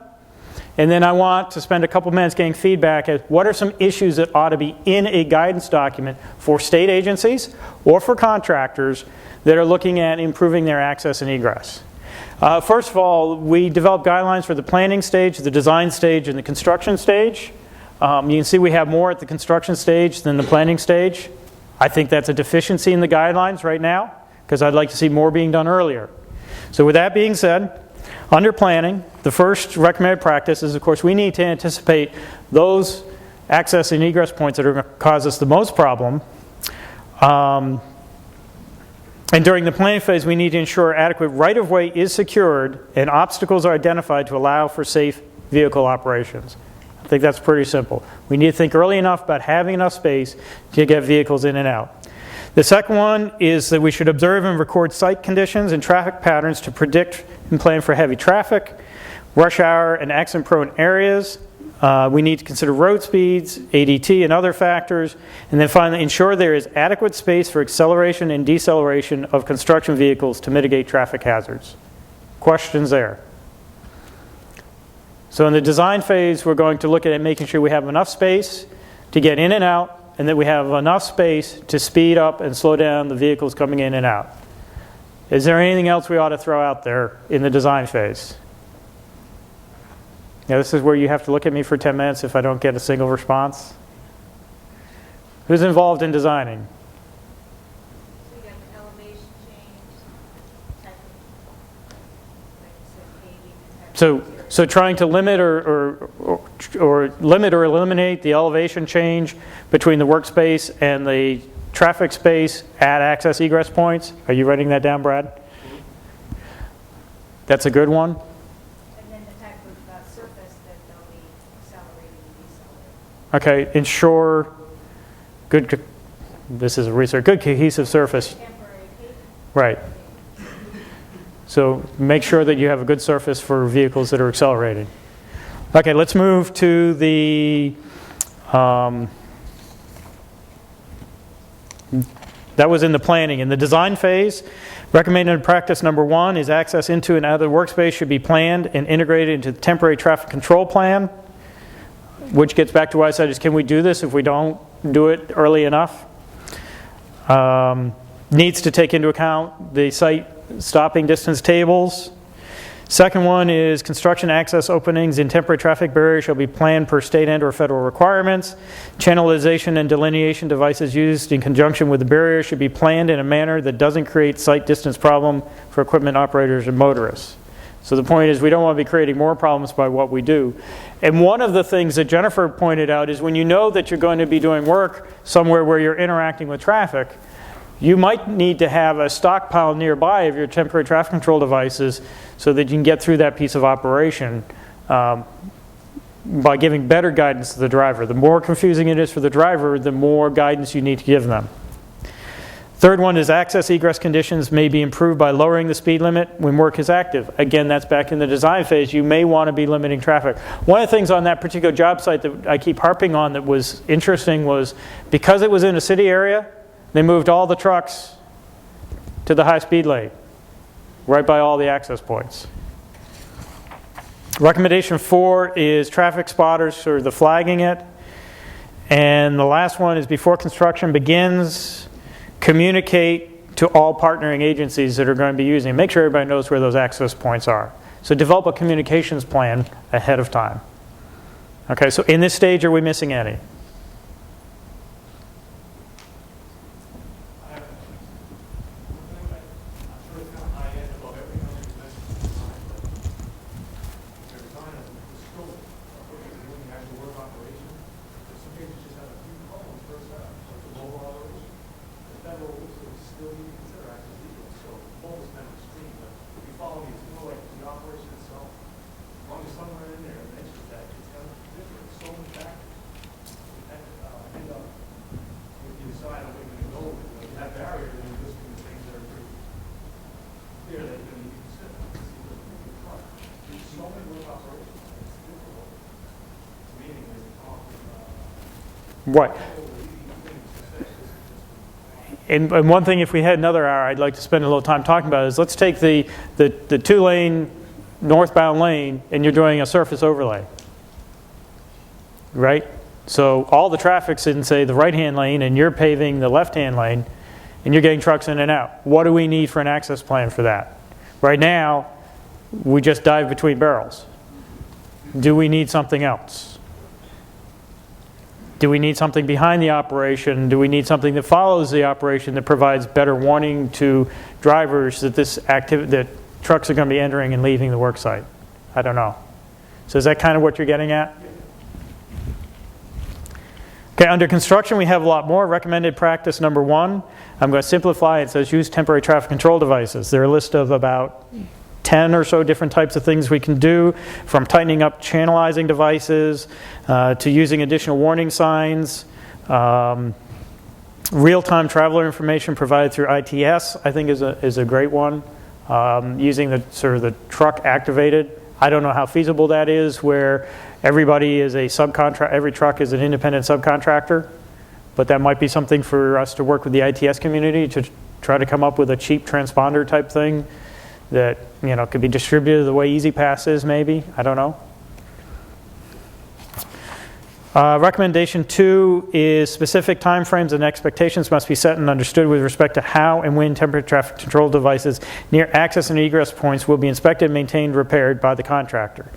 And then I want to spend a couple minutes getting feedback at what are some issues that ought to be in a guidance document for state agencies or for contractors that are looking at improving their access and egress. First of all, we develop guidelines for the planning stage, the design stage, and the construction stage. You can see we have more at the construction stage than the planning stage. I think that's a deficiency in the guidelines right now because I'd like to see more being done earlier. So with that being said, under planning, the first recommended practice is, of course, we need to anticipate those access and egress points that are going to cause us the most problem. And during the planning phase, we need to ensure adequate right-of-way is secured and obstacles are identified to allow for safe vehicle operations. I think that's pretty simple. We need to think early enough about having enough space to get vehicles in and out. The second one is that we should observe and record site conditions and traffic patterns to predict and plan for heavy traffic, rush hour, and accident-prone areas. We need to consider road speeds, ADT, and other factors. And then finally, ensure there is adequate space for acceleration and deceleration of construction vehicles to mitigate traffic hazards. Questions there? So in the design phase, we're going to look at making sure we have enough space to get in and out, and that we have enough space to speed up and slow down the vehicles coming in and out. Is there anything else we ought to throw out there in the design phase? Now, this is where you have to look at me for 10 minutes if I don't get a single response. Who's involved in designing? So you got the elevation change, type of, like you said, paving, type of So material. trying to limit or limit or eliminate the elevation change between the workspace and the traffic space at access egress points. Are you writing that down, Brad? That's a good one. And then the type of surface that they'll be accelerating and decelerating. Okay, ensure good, this is a research, good cohesive surface. Temporary paving. Right. So make sure that you have a good surface for vehicles that are accelerating. Okay, let's move to the, that was in the planning. In the design phase, recommended practice number 1 is access into and out of the workspace should be planned and integrated into the temporary traffic control plan, which gets back to what I said is, can we do this if we don't do it early enough? Needs to take into account the site stopping distance tables. Second one is construction access openings in temporary traffic barriers shall be planned per state and or federal requirements. Channelization and delineation devices used in conjunction with the barrier should be planned in a manner that doesn't create site distance problem for equipment operators and motorists. So the point is, we don't want to be creating more problems by what we do. And one of the things that Jennifer pointed out is when you know that you're going to be doing work somewhere where you're interacting with traffic, you might need to have a stockpile nearby of your temporary traffic control devices so that you can get through that piece of operation by giving better guidance to the driver. The more confusing it is for the driver, the more guidance you need to give them. Third one is access egress conditions may be improved by lowering the speed limit when work is active. Again, that's back in the design phase. You may want to be limiting traffic. One of the things on that particular job site that I keep harping on that was interesting was because it was in a city area, they moved all the trucks to the high-speed lane, right by all the access points. Recommendation 4 is traffic spotters, or the flagging it. And the last one is before construction begins, communicate to all partnering agencies that are going to be using it. Make sure everybody knows where those access points are. So develop a communications plan ahead of time. Okay, so in this stage, are we missing any? Right. And one thing, if we had another hour, I'd like to spend a little time talking about is let's take the 2-lane northbound lane and you're doing a surface overlay. Right? So all the traffic's in, say, the right-hand lane and you're paving the left-hand lane and you're getting trucks in and out. What do we need for an access plan for that? Right now, we just dive between barrels. Do we need something else? Do we need something behind the operation? Do we need something that follows the operation that provides better warning to drivers that that trucks are going to be entering and leaving the work site? I don't know. So is that kind of what you're getting at? Okay, under construction we have a lot more. Recommended practice number 1. I'm going to simplify it. It says use temporary traffic control devices. There are a list of about 10 or so different types of things we can do, from tightening up channelizing devices to using additional warning signs. Real-time traveler information provided through ITS, I think, is a great one. Using the truck activated. I don't know how feasible that is, where everybody is a subcontract, every truck is an independent subcontractor, but that might be something for us to work with the ITS community to try to come up with a cheap transponder type thing that, you know, could be distributed the way Easy Pass is maybe, I don't know. Recommendation 2 is specific timeframes and expectations must be set and understood with respect to how and when temporary traffic control devices near access and egress points will be inspected, maintained, repaired by the contractor.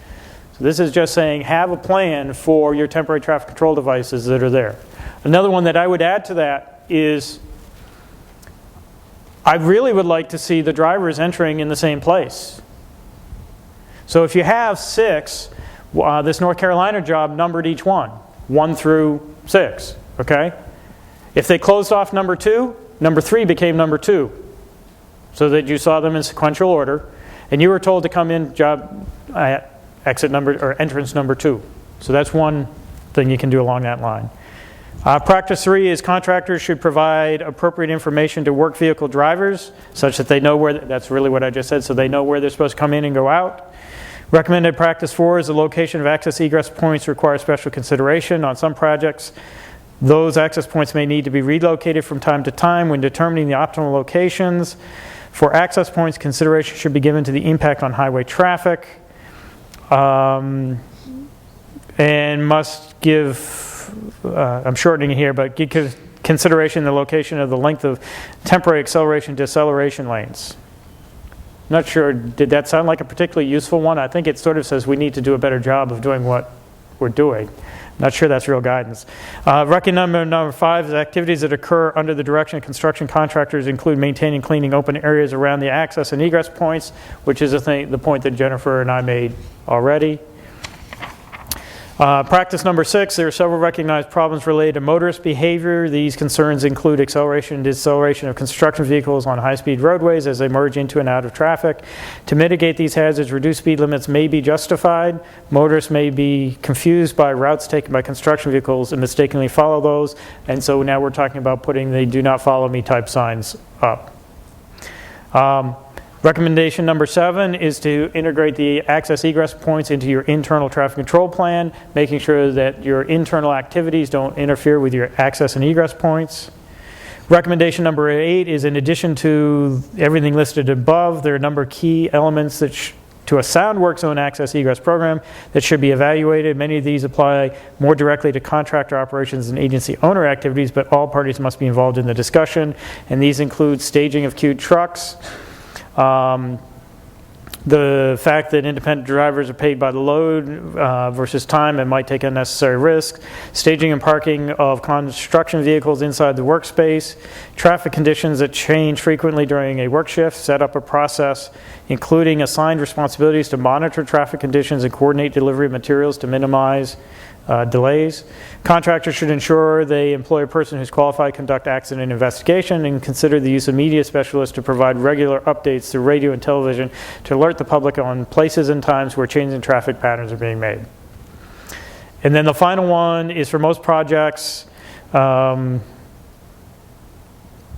So this is just saying have a plan for your temporary traffic control devices that are there. Another one that I would add to that is I really would like to see the drivers entering in the same place. So if you have 6, this North Carolina job numbered each one, 1 through 6, okay? If they closed off number 2, number 3 became number 2, so that you saw them in sequential order, and you were told to come in job exit number or entrance number 2. So that's one thing you can do along that line. Practice 3 is contractors should provide appropriate information to work vehicle drivers such that they know where, that's really what I just said, so they know where they're supposed to come in and go out. Recommended practice 4 is the location of access egress points requires special consideration. On some projects, those access points may need to be relocated from time to time when determining the optimal locations. For access points, consideration should be given to the impact on highway traffic and must give, I'm shortening here, but give consideration the location of the length of temporary acceleration deceleration lanes. Not sure, did that sound like a particularly useful one? I think it sort of says we need to do a better job of doing what we're doing. Not sure that's real guidance. Recommendation number 5 is activities that occur under the direction of construction contractors include maintaining, cleaning open areas around the access and egress points, which is the point that Jennifer and I made already. Practice number 6, there are several recognized problems related to motorist behavior. These concerns include acceleration and deceleration of construction vehicles on high-speed roadways as they merge into and out of traffic. To mitigate these hazards, reduced speed limits may be justified. Motorists may be confused by routes taken by construction vehicles and mistakenly follow those. And so now we're talking about putting the do not follow me type signs up. Recommendation number 7 is to integrate the access egress points into your internal traffic control plan, making sure that your internal activities don't interfere with your access and egress points. Recommendation number 8 is in addition to everything listed above, there are a number of key elements that to a sound work zone access egress program that should be evaluated. Many of these apply more directly to contractor operations and agency owner activities, but all parties must be involved in the discussion, and these include staging of queued trucks, the fact that independent drivers are paid by the load versus time and might take unnecessary risks, staging and parking of construction vehicles inside the workspace, traffic conditions that change frequently during a work shift, set up a process including assigned responsibilities to monitor traffic conditions and coordinate delivery of materials to minimize delays. Contractors should ensure they employ a person who's qualified to conduct accident investigation and consider the use of media specialists to provide regular updates through radio and television to alert the public on places and times where changing traffic patterns are being made. And then the final one is for most projects,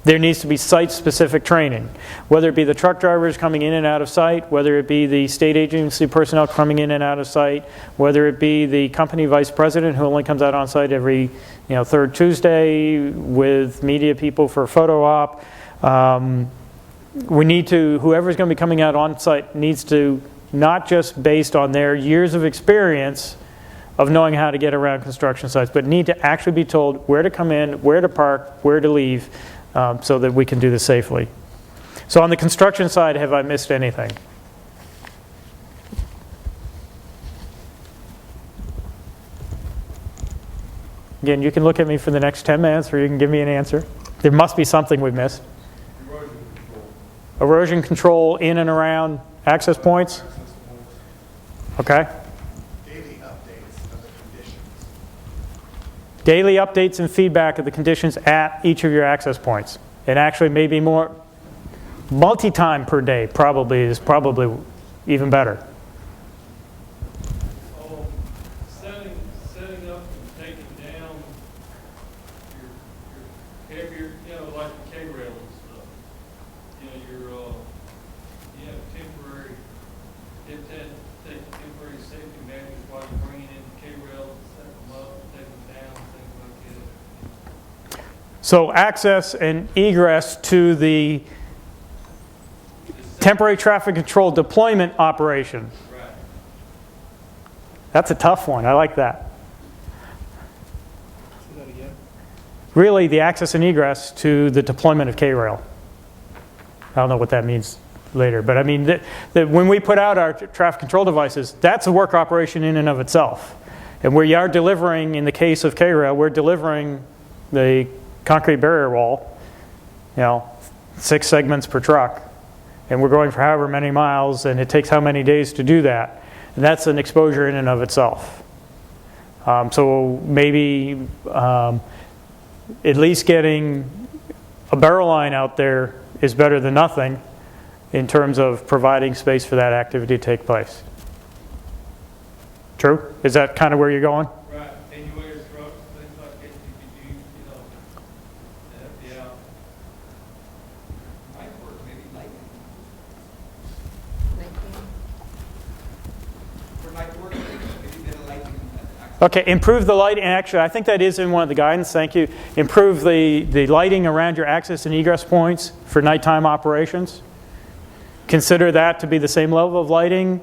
there needs to be site-specific training, whether it be the truck drivers coming in and out of site, whether it be the state agency personnel coming in and out of site, whether it be the company vice president who only comes out on site every third Tuesday with media people for a photo op. We need to, whoever's going to be coming out on site needs to, not just based on their years of experience of knowing how to get around construction sites, but need to actually be told where to come in, where to park, where to leave, so that we can do this safely. So on the construction side, have I missed anything? Again, you can look at me for the next 10 minutes or you can give me an answer. There must be something we missed. Erosion control. Erosion control in and around access points? Access points. Okay. Daily updates of the conditions. Daily updates and feedback of the conditions at each of your access points. And actually maybe more, multi-time per day probably is probably even better. Setting up and taking down your heavier, like the K-rail and stuff. You have temporary, take temporary safety measures while you're bringing in the So access and egress to the temporary traffic control deployment operation. Right. That's a tough one. I like that. Say that again. Really, the access and egress to the deployment of K-Rail. I don't know what that means later, but I mean, when we put out our traffic control devices, that's a work operation in and of itself. And we are delivering, in the case of K-Rail, we're delivering the concrete barrier wall, 6 segments per truck. And we're going for however many miles, and it takes how many days to do that. And that's an exposure in and of itself. So maybe at least getting a barrel line out there is better than nothing in terms of providing space for that activity to take place. True? Is that kind of where you're going? Right. Anywhere trucks, things like that, you could use, yeah. Might work, maybe lightning. For night work, maybe get a lightning. Okay, improve the lighting. Actually, I think that is in one of the guidance. Thank you. Improve the lighting around your access and egress points for nighttime operations. Consider that to be the same level of lighting.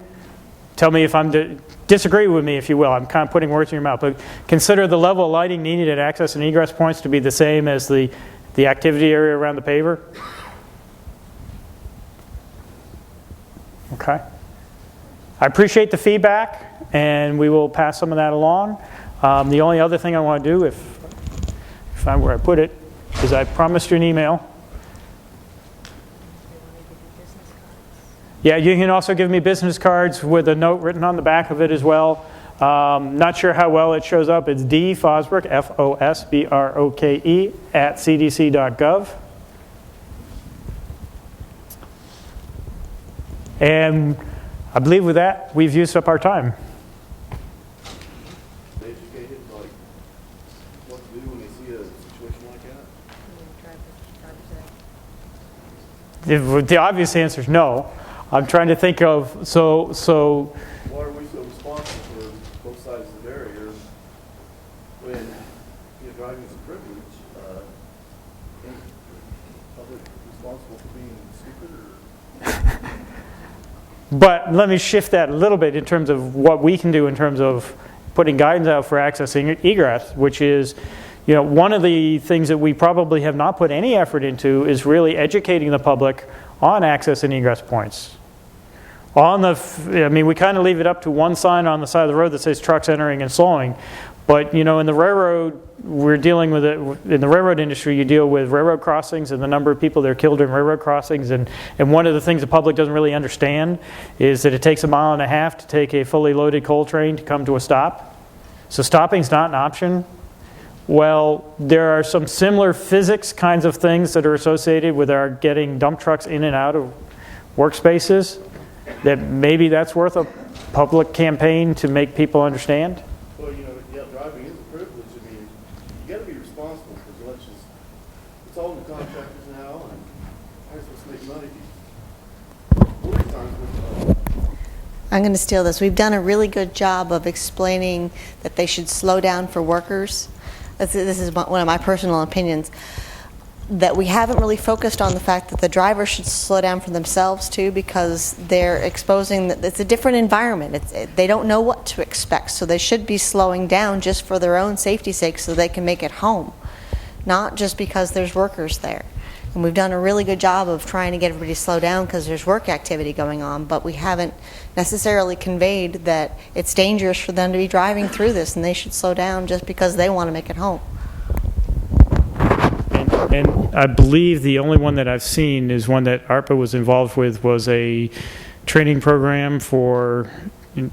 Tell me if I'm disagree with me, if you will. I'm kind of putting words in your mouth, but consider the level of lighting needed at access and egress points to be the same as the activity area around the paver. Okay. I appreciate the feedback, and we will pass some of that along. The only other thing I want to do, if I'm where I put it, is I promised you an email. Yeah, you can also give me business cards with a note written on the back of it as well. Not sure how well it shows up. It's D. Fosbrook, Fosbroke, @cdc.gov. And I believe with that, we've used up our time. Educated, like what to do when they see a situation like that? The obvious answer is no. I'm trying to think of, so Why are we so responsible for both sides of the barrier when driving is a privilege? Ain't public responsible for being stupid or? but let me shift that a little bit in terms of what we can do in terms of putting guidance out for accessing egress, which is, one of the things that we probably have not put any effort into is really educating the public on access and egress points. We kind of leave it up to one sign on the side of the road that says trucks entering and slowing. But, in the railroad, we're dealing with it. In the railroad industry, you deal with railroad crossings and the number of people that are killed in railroad crossings. And one of the things the public doesn't really understand is that it takes 1.5 miles to take a fully loaded coal train to come to a stop. So stopping's not an option. Well, there are some similar physics kinds of things that are associated with our getting dump trucks in and out of workspaces, that maybe that's worth a public campaign to make people understand. Well, driving is a privilege. I mean, you got to be responsible because it's all the contractors now, and how are you supposed to make money? I'm going to steal this. We've done a really good job of explaining that they should slow down for workers. This is one of my personal opinions. That we haven't really focused on the fact that the driver should slow down for themselves too, because they're exposing it's a different environment. They don't know what to expect, so they should be slowing down just for their own safety's sake so they can make it home, not just because there's workers there. And we've done a really good job of trying to get everybody to slow down because there's work activity going on, but we haven't necessarily conveyed that it's dangerous for them to be driving through this and they should slow down just because they want to make it home. And I believe the only one that I've seen is one that ARPA was involved with, was a training program for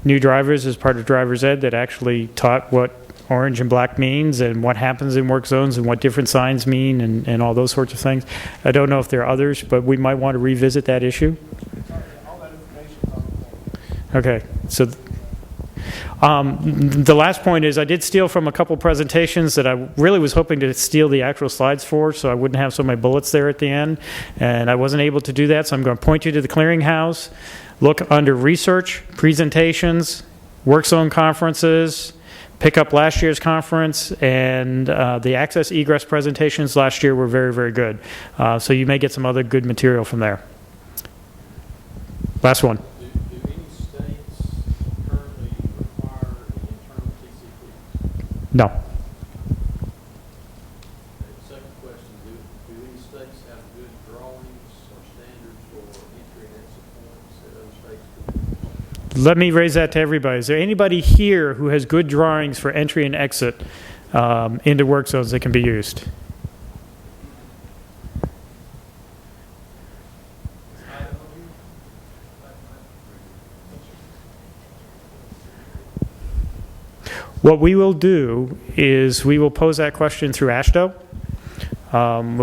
new drivers as part of driver's ed that actually taught what orange and black means and what happens in work zones and what different signs mean and all those sorts of things. I don't know if there are others, but we might want to revisit that issue. All that information's on the Okay, so the last point is I did steal from a couple presentations that I really was hoping to steal the actual slides for, so I wouldn't have so many bullets there at the end, and I wasn't able to do that, so I'm going to point you to the clearinghouse. Look under research, presentations, work zone conferences, pick up last year's conference, and the access egress presentations last year were very, very good. So you may get some other good material from there. Last one. Do any states currently require an internal TCP? No. Second question, do any states have good drawings or standards for entry and exit points that other states do? Let me raise that to everybody. Is there anybody here who has good drawings for entry and exit into work zones that can be used? What we will do is we will pose that question through ASHTO,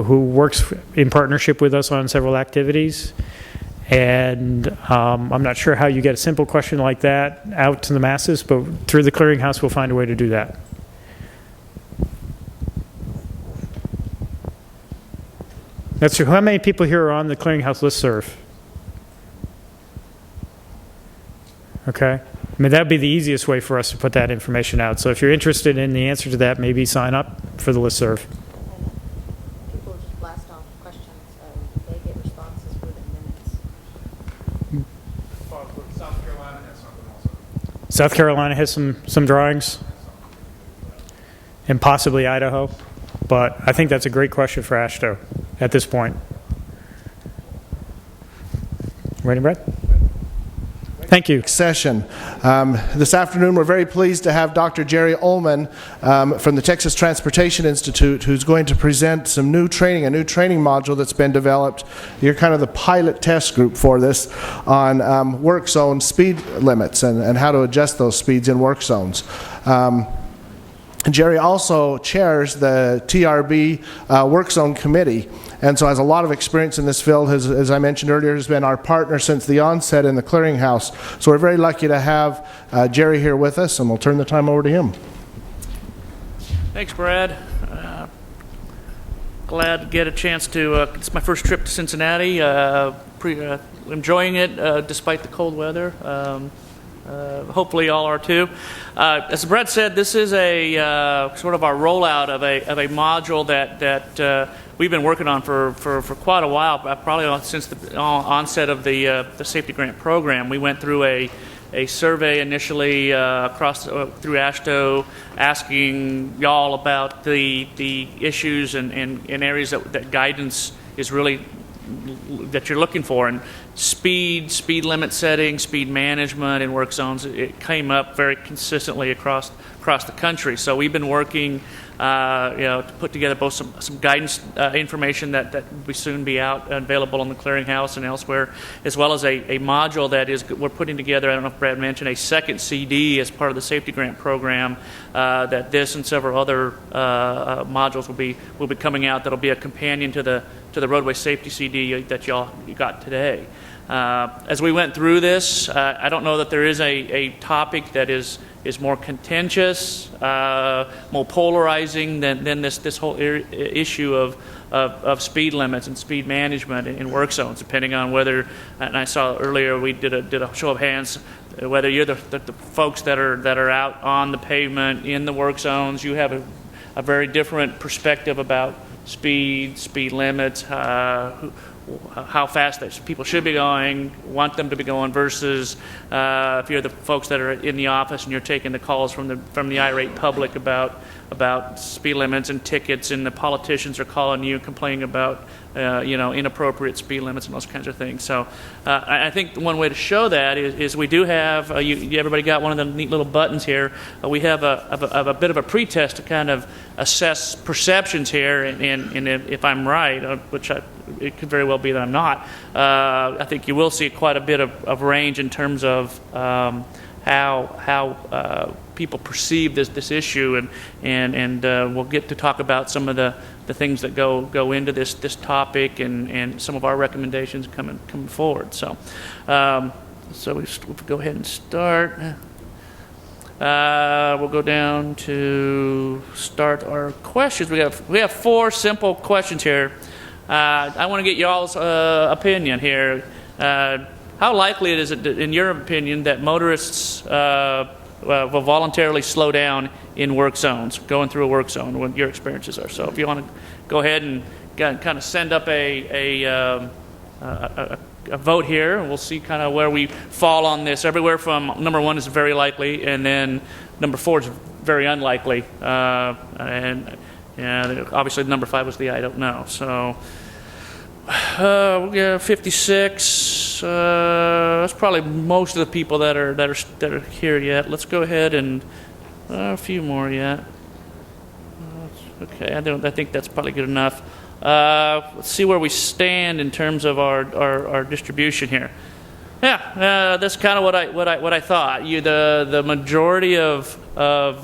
who works in partnership with us on several activities. And I'm not sure how you get a simple question like that out to the masses, but through the clearinghouse we'll find a way to do that. That's true. How many people here are on the clearinghouse listserv? Okay. I mean, that would be the easiest way for us to put that information out. So if you're interested in the answer to that, maybe sign up for the listserv. People just blast off questions, they get responses within minutes. South Carolina has something also. South Carolina has some drawings, and possibly Idaho. But I think that's a great question for ASHTO at this point. Ready, Brad? Thank you. Session. This afternoon, we're very pleased to have Dr. Jerry Ullman from the Texas Transportation Institute, who's going to present some new training, a new training module that's been developed. You're kind of the pilot test group for this on work zone speed limits and how to adjust those speeds in work zones. Jerry also chairs the TRB Work Zone Committee, and so has a lot of experience in this field. As I mentioned earlier, has been our partner since the onset in the clearinghouse. So we're very lucky to have Jerry here with us, and we'll turn the time over to him. Thanks, Brad. Glad to get a chance to, it's my first trip to Cincinnati. Enjoying it despite the cold weather. Hopefully all are too. As Brett said, this is a sort of our rollout of a module that we've been working on for quite a while, probably since the onset of the safety grant program. We went through a survey initially through ASHTO, asking y'all about the issues and areas that guidance is really that you're looking for, and speed limit setting, speed management in work zones. It came up very consistently across the country. So we've been working, to put together both some guidance information that will soon be out available on the clearinghouse and elsewhere, as well as a module that we're putting together. I don't know if Brad mentioned a second CD as part of the safety grant program. That this and several other modules will be coming out. That'll be a companion to the roadway safety CD that you got today. As we went through this, I don't know that there is a topic that is more contentious, more polarizing than this whole issue of speed limits and speed management in work zones, depending on whether, and I saw earlier we did a show of hands, whether you're the folks that are out on the pavement in the work zones. You have a very different perspective about speed limits, how fast that people should be going, want them to be going, versus if you're the folks that are in the office and you're taking the calls from the irate public about speed limits and tickets, and the politicians are calling you complaining about inappropriate speed limits and those kinds of things. So I think one way to show that is we do have everybody got one of the neat little buttons here. We have a bit of a pretest to kind of assess perceptions here, and if I'm right, which it could very well be that I'm not, I think you will see quite a bit of range in terms of how people perceive this issue, and we'll get to talk about some of the things that go into this topic and some of our recommendations coming forward. So we'll go ahead and start. We'll go down to start our questions. We have 4 simple questions here. I want to get y'all's opinion here. How likely is it, in your opinion, that motorists will voluntarily slow down in work zones, going through a work zone, what your experiences are. So if you want to go ahead and kind of send up a vote here, and we'll see kind of where we fall on this. Everywhere from number 1 is very likely, and then number 4 is very unlikely, and obviously number 5 was the I don't know. So yeah, 56. That's probably most of the people that are here yet. Let's go ahead and a few more yet. Okay, I think that's probably good enough. Let's see where we stand in terms of our distribution here. Yeah, that's kind of what I thought. The majority of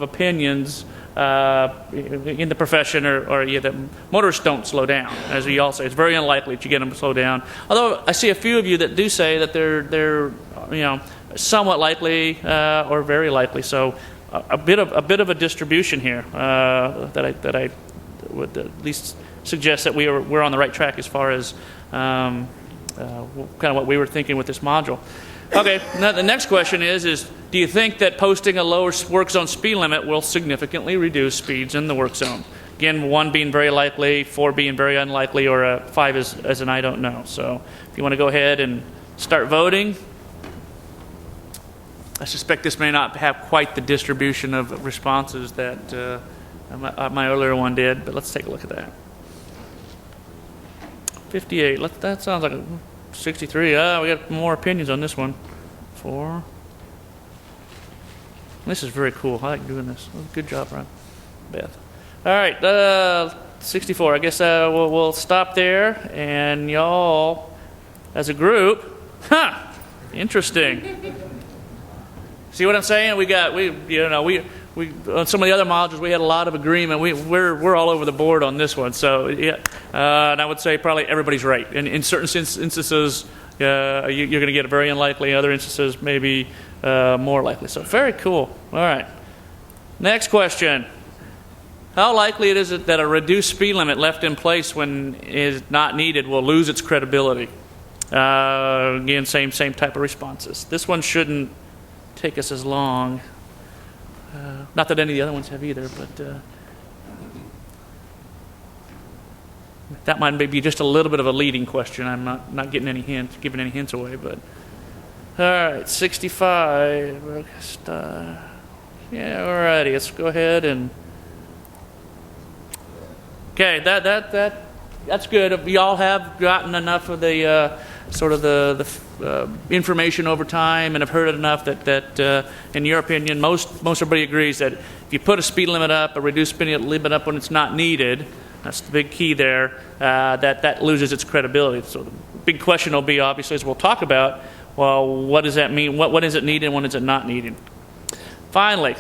opinions in the profession are that motorists don't slow down, as we all say. It's very unlikely that you get them to slow down. Although I see a few of you that do say that they're somewhat likely or very likely. So a bit of a distribution here that I would at least suggest that we're on the right track as far as kind of what we were thinking with this module. Okay, now the next question is do you think that posting a lower work zone speed limit will significantly reduce speeds in the work zone? Again, 1 being very likely, 4 being very unlikely, or 5 as an I don't know. So if you want to go ahead and start voting. I suspect this may not have quite the distribution of responses that my earlier one did, but let's take a look at that. 58. That sounds like 63. We got more opinions on this one. 4. This is very cool. I like doing this. Good job, Ron. Beth. All right. 64. I guess we'll stop there. And y'all, as a group, interesting. See what I'm saying? We on some of the other modules we had a lot of agreement. We're all over the board on this one. So yeah, and I would say probably everybody's right. In certain instances, you're going to get a very unlikely. Other instances, maybe more likely. So very cool. All right. Next question: how likely it is that a reduced speed limit left in place when it is not needed will lose its credibility? Again, same type of responses. This one shouldn't take us as long. Not that any of the other ones have either, but that might be just a little bit of a leading question. I'm not getting any hints, giving any hints away, but all right, 65. Yeah, alrighty. Let's go ahead and okay. That's good. We all have gotten enough of the sort of the information over time, and have heard it enough that in your opinion, most everybody agrees that if you put a speed limit up, a reduced speed limit up when it's not needed, that's the big key there, that loses its credibility. So the big question will be, obviously, as we'll talk about, well, what does that mean? What is it needed and when is it not needed? Finally,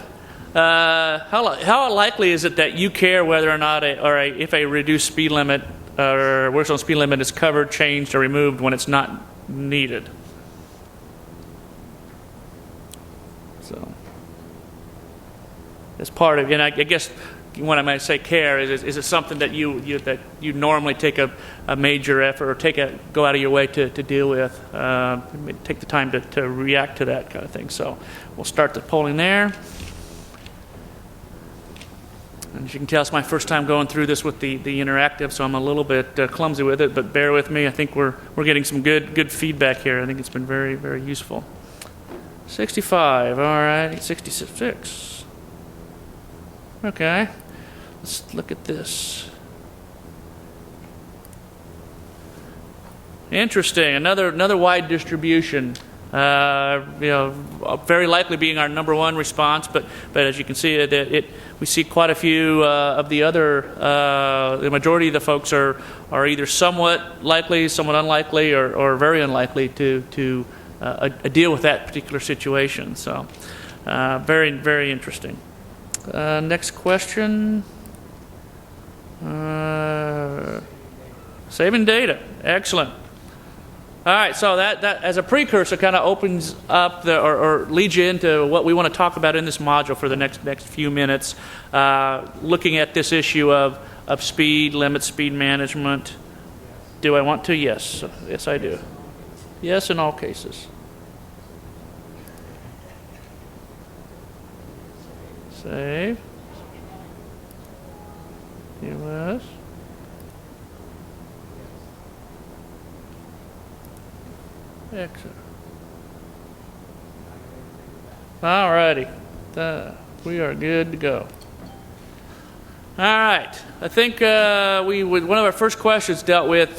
how likely is it that you care whether or not if a reduced speed limit or work zone speed limit is covered, changed, or removed when it's not needed? So, as part of, and I guess when I might say care, is it something that you normally take a major effort or go out of your way to deal with, take the time to react to that kind of thing. So we'll start the polling there. And as you can tell, it's my first time going through this with the interactive, so I'm a little bit clumsy with it, but bear with me. I think we're getting some good feedback here. I think it's been very, very useful. 65, all right, 66. Okay, let's look at this. Interesting, another wide distribution. Very likely being our number one response, but as you can see, we see quite a few of the other. The majority of the folks are either somewhat likely, somewhat unlikely, or very unlikely to deal with that particular situation. So, very, very interesting. Next question. Saving data, excellent. All right, so that as a precursor kind of opens up or leads you into what we want to talk about in this module for the next few minutes, looking at this issue of speed limit, speed management. Do I want to? Yes. Yes, I do. Yes, in all cases. Save. US. Exit. All righty. We are good to go. All right. I think one of our first questions dealt with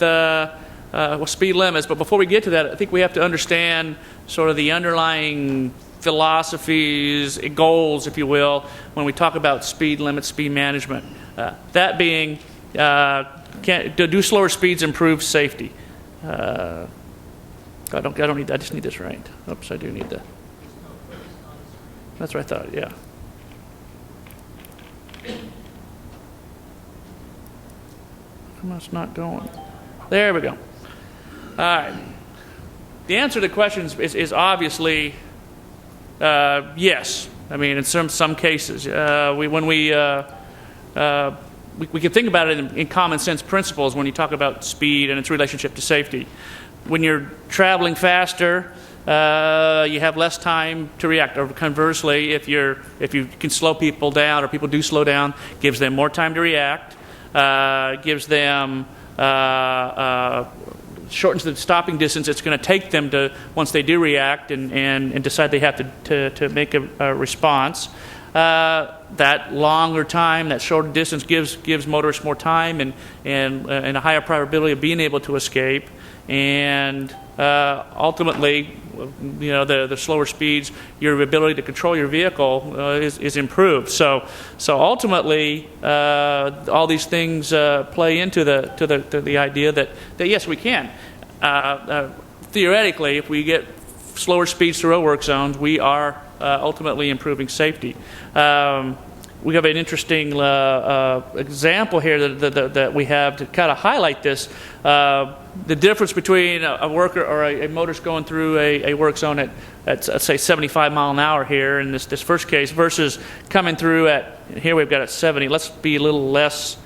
speed limits, but before we get to that, I think we have to understand sort of the underlying philosophies, goals, if you will, when we talk about speed limits, speed management. That being, do slower speeds improve safety? I don't need. I just need this right. Oops, I do need that. That's what I thought. Yeah. Come on, it's not going. There we go. All right. The answer to the question is obviously yes. I mean, in some cases, we can think about it in common sense principles when you talk about speed and its relationship to safety. When you're traveling faster, you have less time to react. Or conversely, if you can slow people down, or people do slow down, gives them more time to react. Gives them shortens the stopping distance it's going to take them to once they do react and decide they have to make a response. That longer time, that shorter distance gives motorists more time and a higher probability of being able to escape. And ultimately, the slower speeds, your ability to control your vehicle is improved. So ultimately, all these things play into the idea that yes, we can. Theoretically, if we get slower speeds through our work zones, we are ultimately improving safety. We have an interesting example here that we have to kind of highlight this. The difference between a worker or a motorist going through a work zone at let's say 75 mile an hour here in this first case versus coming through at, here we've got at 70. Let's be a little less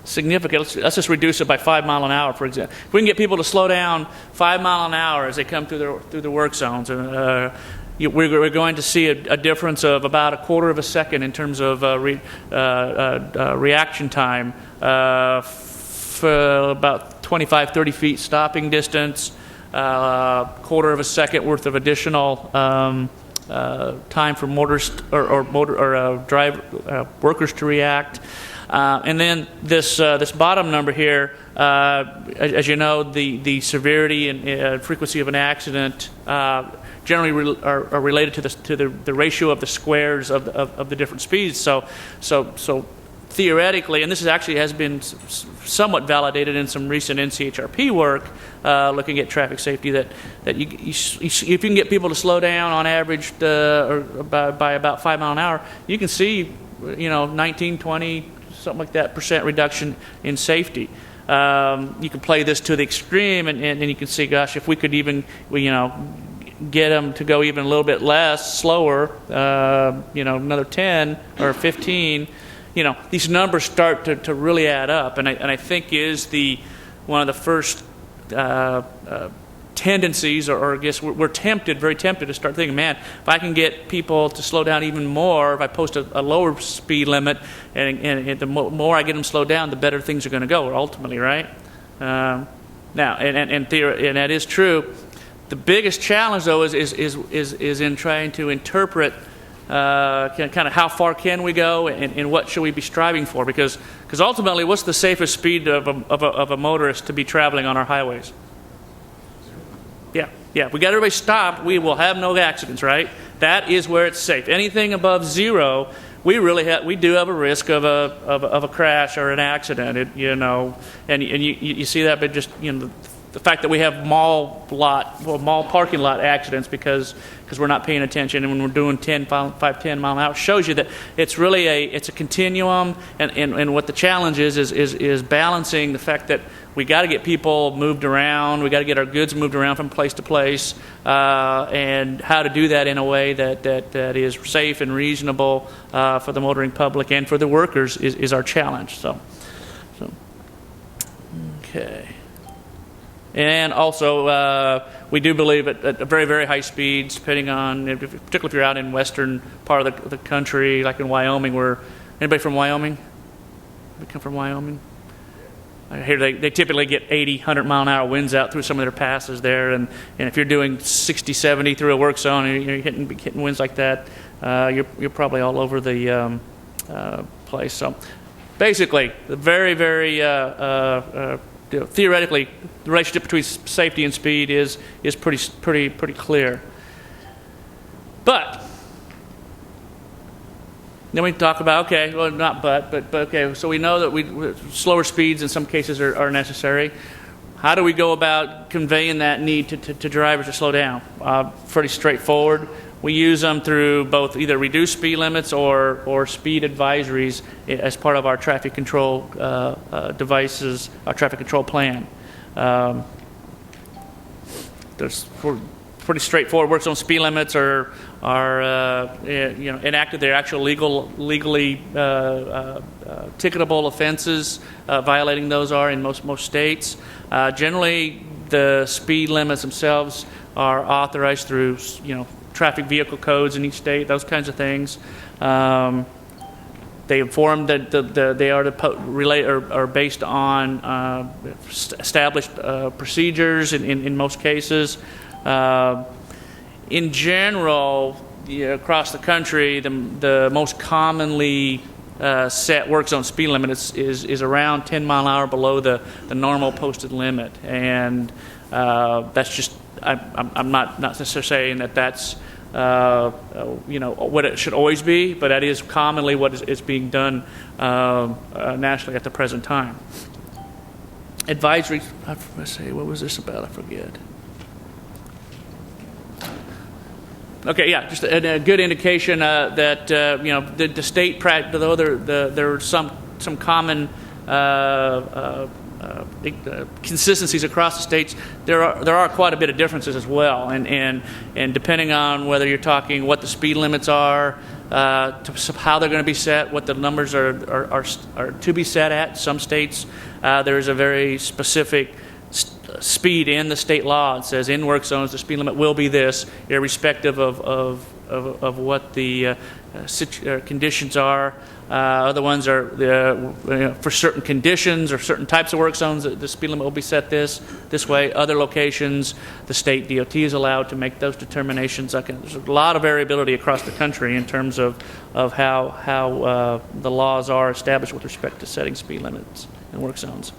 significant. Let's just reduce it by 5 mile an hour, for example. If we can get people to slow down 5 mile an hour as they come through the work zones, we're going to see a difference of about a quarter of a second in terms of reaction time for about 25, 30 feet stopping distance, quarter of a second worth of additional time for motorists or workers to react. And then this bottom number here, as you know, the severity and frequency of an accident generally are related to the ratio of the squares of the different speeds. So theoretically, and this actually has been somewhat validated in some recent NCHRP work, looking at traffic safety, that if you can get people to slow down on average by about 5 mile an hour, you can see 19, 20, something like that % reduction in safety. You can play this to the extreme, and you can see, gosh, if we could even get them to go even a little bit slower, another 10 or 15, these numbers start to really add up, and I think is one of the first tendencies, or I guess we're very tempted to start thinking, man, if I can get people to slow down even more, if I post a lower speed limit, and the more I get them slowed down, the better things are going to go ultimately, right? Now, and that is true. The biggest challenge, though, is in trying to interpret kind of how far can we go and what should we be striving for? Because ultimately, what's the safest speed of a motorist to be traveling on our highways? Yeah. If we got everybody stopped, we will have no accidents, right? That is where it's safe. Anything above 0, we do have a risk of a crash or an accident. And you see that, but just the fact that we have mall parking lot accidents because we're not paying attention, and when we're doing 10 mile an hour, shows you that it's really a continuum, and what the challenge is balancing the fact that we got to get people moved around, we got to get our goods moved around from place to place, and how to do that in a way that is safe and reasonable for the motoring public and for the workers is our challenge. So okay. And also, we do believe at very, very high speeds, depending on, particularly if you're out in western part of the country, like in Wyoming, where, anybody from Wyoming? We come from Wyoming? I hear they typically get 80, 100 mile an hour winds out through some of their passes there, and if you're doing 60, 70 through a work zone, and you're hitting winds like that, you're probably all over the place. So basically, the very, very theoretically, the relationship between safety and speed is pretty clear. But then we talk about, okay, well, not but okay, so we know that slower speeds in some cases are necessary. How do we go about conveying that need to drivers to slow down? Pretty straightforward. We use them through both either reduced speed limits or speed advisories as part of our traffic control devices, our traffic control plan. There's pretty straightforward. Works on speed limits are enacted. They're actual legally ticketable offenses. Violating those are in most states. Generally, the speed limits themselves are authorized through traffic vehicle codes in each state, those kinds of things. They inform that they are based on established procedures in most cases. In general, across the country, the most commonly set work zone speed limit is around 10 mile an hour below the normal posted limit, and that's just. I'm not necessarily saying that that's what it should always be, but that is commonly what is being done nationally at the present time. Advisory. What was this about? I forget. Okay, yeah, just a good indication that the state practice, though there are some common consistencies across the states, there are quite a bit of differences as well, and depending on whether you're talking what the speed limits are, how they're going to be set, what the numbers are to be set at. Some states there is a very specific speed in the state law. It says in work zones the speed limit will be this, irrespective of what the conditions are. Other ones are for certain conditions or certain types of work zones, the speed limit will be set this way. Other locations, the state DOT is allowed to make those determinations. There's a lot of variability across the country in terms of how the laws are established with respect to setting speed limits in work zones.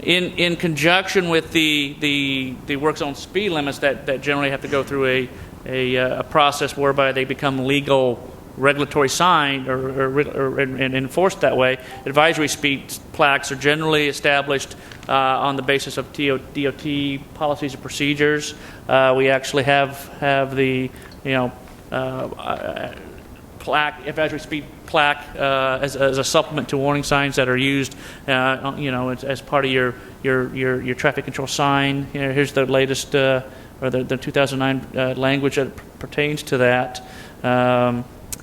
In conjunction with the work zone speed limits that generally have to go through a process whereby they become legal regulatory signed and enforced that way, advisory speed plaques are generally established on the basis of DOT policies and procedures. We actually have the plaque, advisory speed plaque, as a supplement to warning signs that are used, as part of your traffic control sign. Here's the latest or the 2009 language that pertains to that.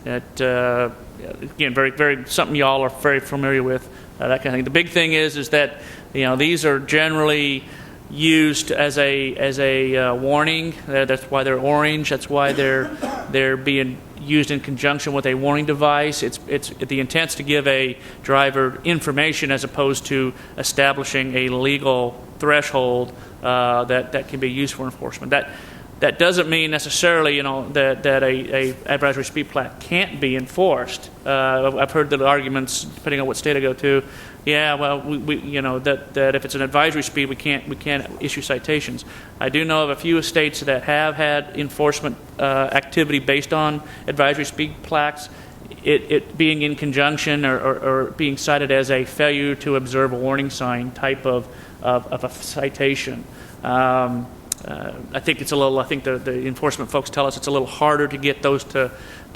Again, very, very something y'all are very familiar with, that kind of thing. The big thing is that these are generally used as a warning. That's why they're orange. That's why they're being used in conjunction with a warning device. It's the intent's to give a driver information as opposed to establishing a legal threshold that can be used for enforcement. That doesn't mean necessarily, that a advisory speed plaque can't be enforced. I've heard the arguments, depending on what state I go to. Yeah, well, we that if it's an advisory speed, we can't issue citations. I do know of a few states that have had enforcement activity based on advisory speed plaques. It being in conjunction or being cited as a failure to observe a warning sign type of a citation. I think it's a little. I think the enforcement folks tell us it's a little harder to get those to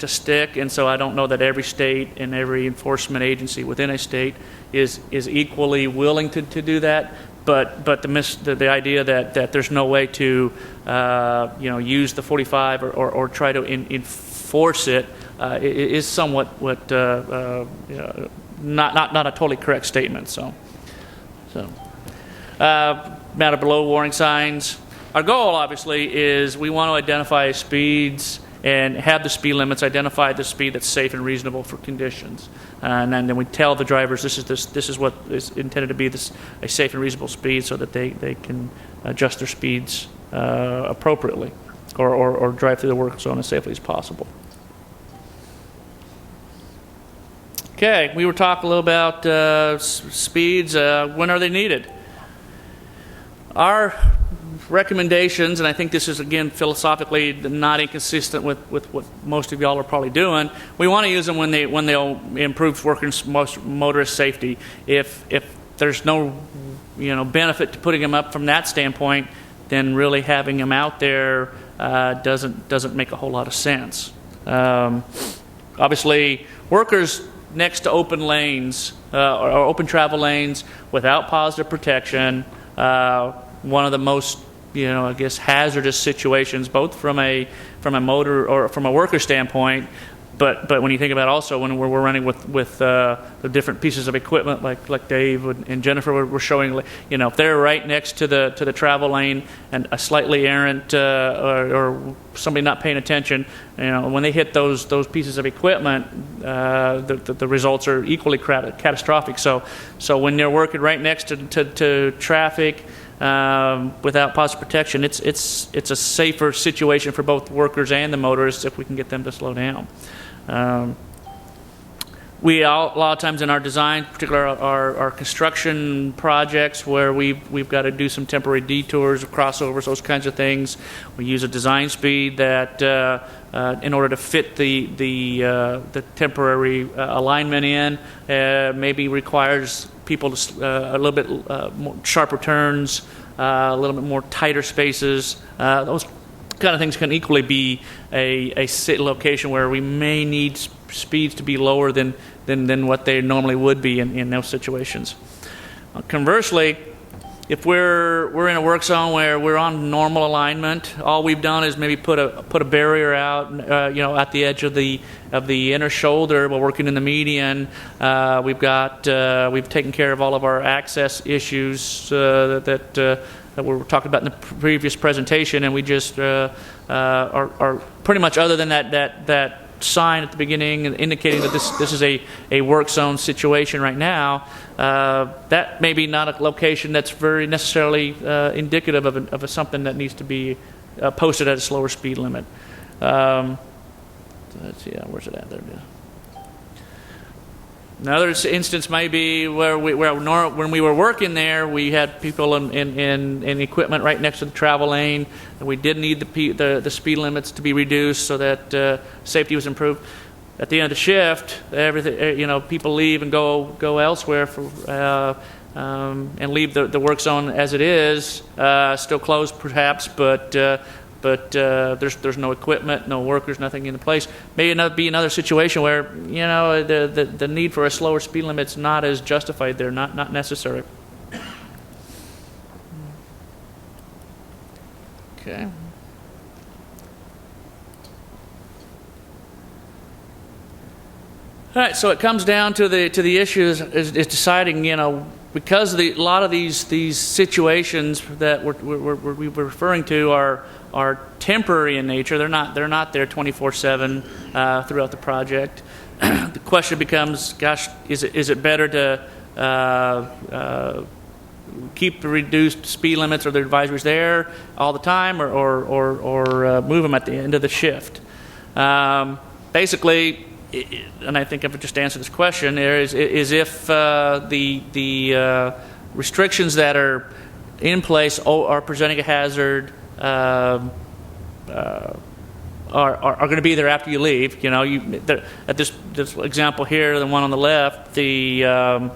stick, and so I don't know that every state and every enforcement agency within a state is equally willing to do that. But the idea that there's no way to use the 45 or try to enforce it is somewhat not a totally correct statement. So. matter below warning signs. Our goal, obviously, is we want to identify speeds and have the speed limits, identify the speed that's safe and reasonable for conditions. And then we tell the drivers this is what is intended to be a safe and reasonable speed so that they can adjust their speeds appropriately or drive through the work zone as safely as possible. Okay, we were talking a little about speeds. When are they needed? Our recommendations, and I think this is, again, philosophically not inconsistent with what most of y'all are probably doing, we want to use them when they'll improve workers' motorist safety. If there's no benefit to putting them up from that standpoint, then really having them out there doesn't make a whole lot of sense. Obviously, workers next to open lanes or open travel lanes without positive protection, one of the most I guess hazardous situations, both from a motor or from a worker standpoint, but when you think about also when we're running with the different pieces of equipment like Dave and Jennifer were showing, if they're right next to the travel lane and a slightly errant or somebody not paying attention, when they hit those pieces of equipment, the results are equally catastrophic. So when they're working right next to traffic, without positive protection, it's a safer situation for both workers and the motorists if we can get them to slow down. We a lot of times in our design, particularly our construction projects where we've got to do some temporary detours, crossovers, those kinds of things, we use a design speed that in order to fit the temporary alignment in, maybe requires people to a little bit more sharper turns, a little bit more tighter spaces. Those kind of things can equally be a location where we may need speeds to be lower than what they normally would be in those situations. Conversely, if we're in a work zone where we're on normal alignment, all we've done is maybe put a barrier out, at the edge of the inner shoulder while working in the median. We've taken care of all of our access issues that we were talking about in the previous presentation, and we just are pretty much, other than that sign at the beginning indicating that this is a work zone situation right now, that may be not a location that's very necessarily indicative of something that needs to be posted at a slower speed limit. Let's see, where's it at? There it is. Another instance may be where when we were working there, we had people in equipment right next to the travel lane, and we did need the speed limits to be reduced so that safety was improved. At the end of the shift, everything people leave and go elsewhere and leave the work zone as it is, still closed perhaps, but there's no equipment, no workers, nothing in the place. Maybe be another situation where the need for a slower speed limit's not as justified there, not necessary. Okay. All right, so it comes down to the issues is deciding, because a lot of these situations that we're referring to are temporary in nature. They're not there 24/7 throughout the project. The question becomes, gosh, is it better to keep the reduced speed limits or the advisories there all the time, or move them at the end of the shift? Basically, and I think I've just answered this question, is if the restrictions that are in place are presenting a hazard, are going to be there after you leave. At this example here, the one on the left, if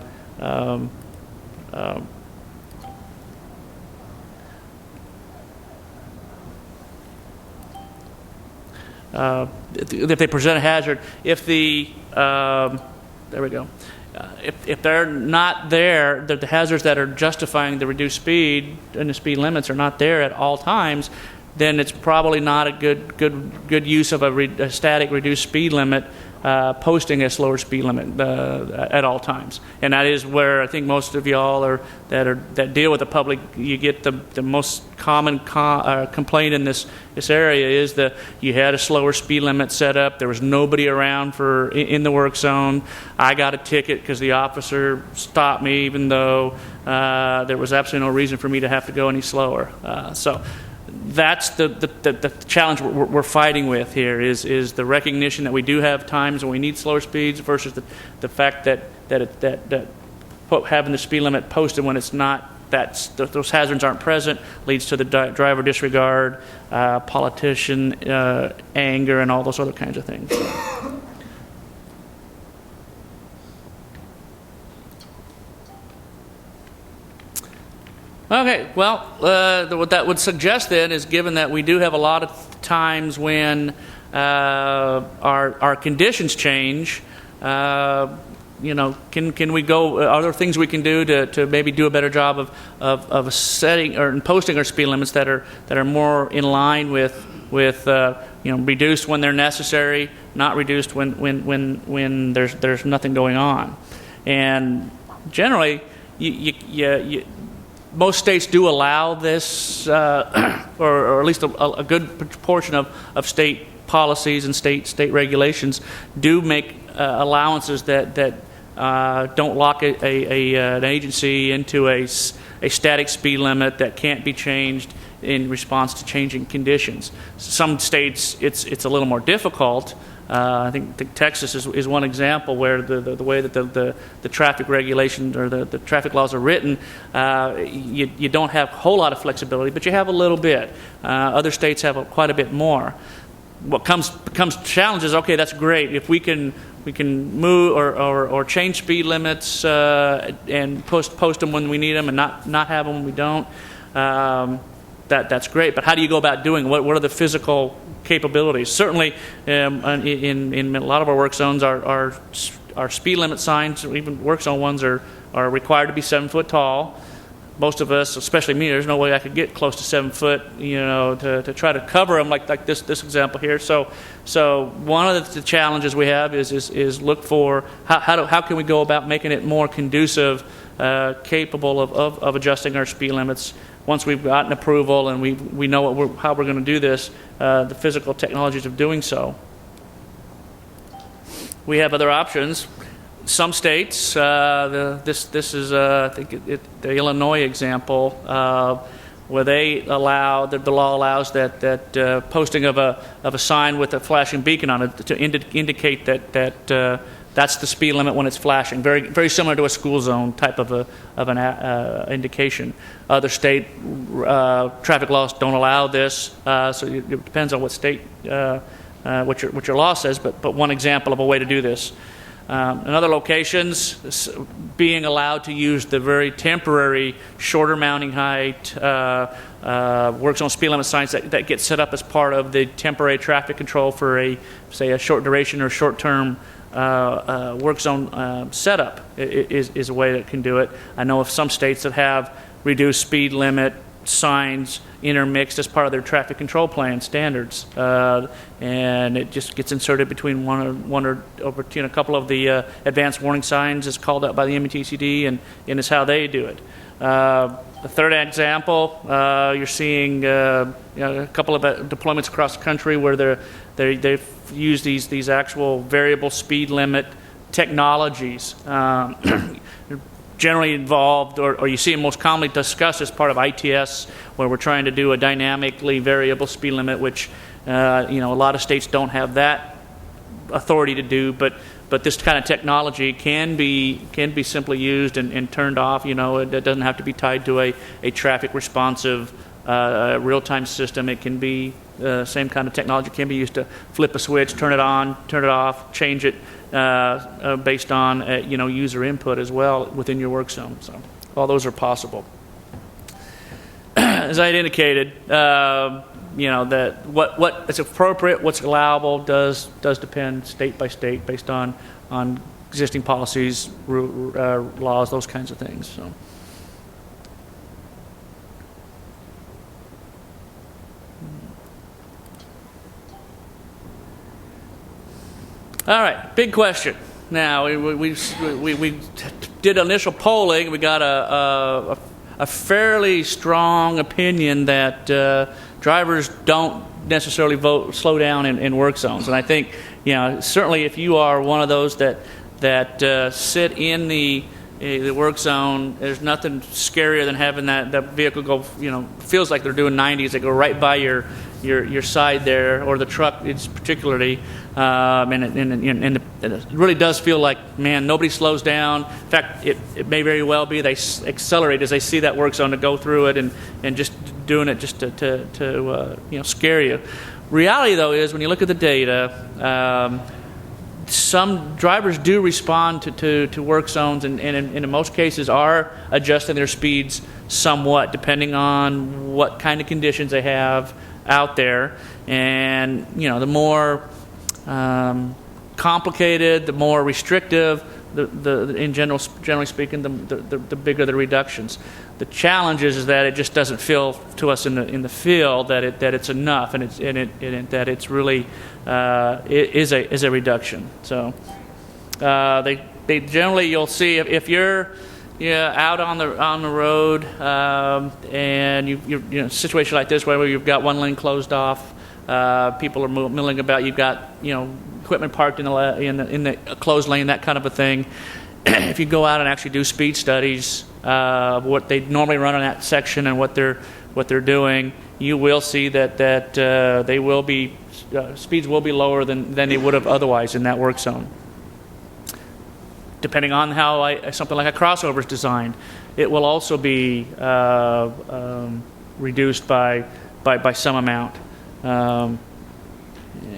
they present a hazard, if they're not there, the hazards that are justifying the reduced speed and the speed limits are not there at all times, then it's probably not a good use of a static reduced speed limit posting a slower speed limit at all times. And that is where I think most of y'all that deal with the public, you get the most common complaint in this area is that you had a slower speed limit set up. There was nobody around in the work zone. I got a ticket because the officer stopped me, even though there was absolutely no reason for me to have to go any slower. So that's the challenge we're fighting with here is the recognition that we do have times when we need slower speeds versus the fact that having the speed limit posted when it's not, those hazards aren't present, leads to the driver disregard, politician anger, and all those other kinds of things. Okay, well, what that would suggest then is, given that we do have a lot of times when our conditions change, can we go? Are there things we can do to maybe do a better job of setting or posting our speed limits that are more in line with reduced when they're necessary, not reduced when there's nothing going on, and generally most states do allow this, or at least a good proportion of state policies and state regulations do make allowances that don't lock an agency into a static speed limit that can't be changed in response to changing conditions. Some states, it's a little more difficult. I think Texas is one example where the way that the traffic regulations or the traffic laws are written, you don't have a whole lot of flexibility, but you have a little bit. Other states have quite a bit more. What becomes challenges? Okay, that's great. If we can move or change speed limits and post them when we need them and not have them when we don't. That's great, but how do you go about doing it? What are the physical capabilities? Certainly, in a lot of our work zones, our speed limit signs, even work zone ones, are required to be 7 foot tall. Most of us, especially me, there's no way I could get close to 7 foot, to try to cover them like this example here. So one of the challenges we have is look for how can we go about making it more conducive, capable of adjusting our speed limits. Once we've gotten approval and we know how we're going to do this, the physical technologies of doing so. We have other options. Some states, this is I think the Illinois example, where they allow the law allows that posting of a sign with a flashing beacon on it to indicate that that's the speed limit when it's flashing. Very, very similar to a school zone type of an indication. Other state traffic laws don't allow this, so it depends on what state, what your law says. But one example of a way to do this. In other locations, being allowed to use the very temporary shorter mounting height work zone speed limit signs that get set up as part of the temporary traffic control for a short duration or short term work zone setup is a way that can do it. I know of some states that have reduced speed limit signs intermixed as part of their traffic control plan standards, and it just gets inserted between one or a couple of the advanced warning signs as called out by the MTCD, and is how they do it. The third example, you're seeing a couple of deployments across the country where they've used these actual variable speed limit technologies. Generally involved, or you see them most commonly discussed as part of ITS, where we're trying to do a dynamically variable speed limit, which a lot of states don't have that authority to do, but this kind of technology can be simply used and turned off. It doesn't have to be tied to a traffic responsive real-time system. It can be same kind of technology can be used to flip a switch, turn it on, turn it off, change it based on user input as well within your work zone. So all those are possible. As I had indicated, that what is appropriate, what's allowable does depend state by state based on existing policies, laws, those kinds of things. So. All right, big question. Now, we did initial polling. We got a fairly strong opinion that drivers don't necessarily slow down in work zones. And I think, certainly if you are one of those that sit in the work zone, there's nothing scarier than having that vehicle go, feels like they're doing 90s. They go right by your side there, or the truck. It's particularly, and it really does feel like, man, nobody slows down. In fact, it may very well be they accelerate as they see that work zone to go through it, and just doing it just to scare you. Reality, though, is when you look at the data, some drivers do respond to work zones, and in most cases are adjusting their speeds somewhat, depending on what kind of conditions they have out there. And the more complicated, the more restrictive, generally speaking, the bigger the reductions. The challenge is that it just doesn't feel to us in the field that it's enough, and that it's really is a reduction. So they generally, you'll see if you're out on the road, and you're in a situation like this where you've got one lane closed off, people are milling about, you've got equipment parked in the closed lane, that kind of a thing. If you go out and actually do speed studies, what they normally run on that section and what they're doing, you will see that they will be speeds will be lower than they would have otherwise in that work zone. Depending on how something like a crossover is designed, it will also be reduced by some amount. And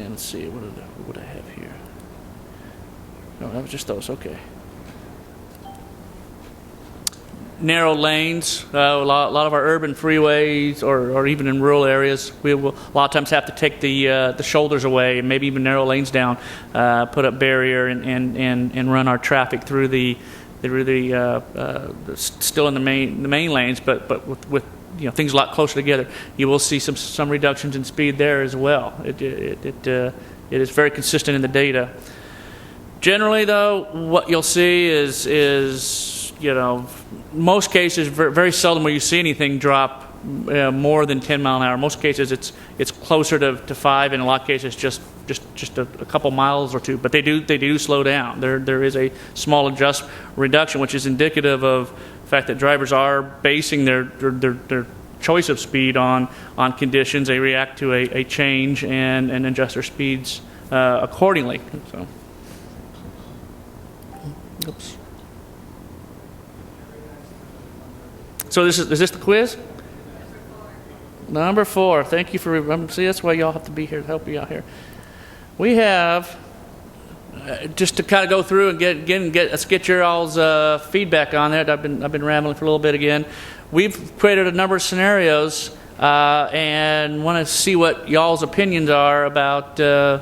let's see, what do I have here? No, that was just those. Okay. Narrow lanes. A lot of our urban freeways, or even in rural areas, we will a lot of times have to take the shoulders away, and maybe even narrow lanes down, put up barrier, and run our traffic through still in the main lanes, but with things a lot closer together. You will see some reductions in speed there as well. It is very consistent in the data. Generally, though, what you'll see is most cases, very seldom will you see anything drop more than 10 mile an hour. Most cases, it's closer to 5. In a lot of cases, just a couple miles or two. But they do slow down. There is a small reduction, which is indicative of the fact that drivers are basing their choice of speed on conditions. They react to a change and adjust their speeds accordingly. Oops. So is this the quiz? Number 4. Thank you for remembering. See, that's why y'all have to be here to help you out here. We have just to kind of go through and get your all's feedback on it. I've been rambling for a little bit again. We've created a number of scenarios and want to see what y'all's opinions are about the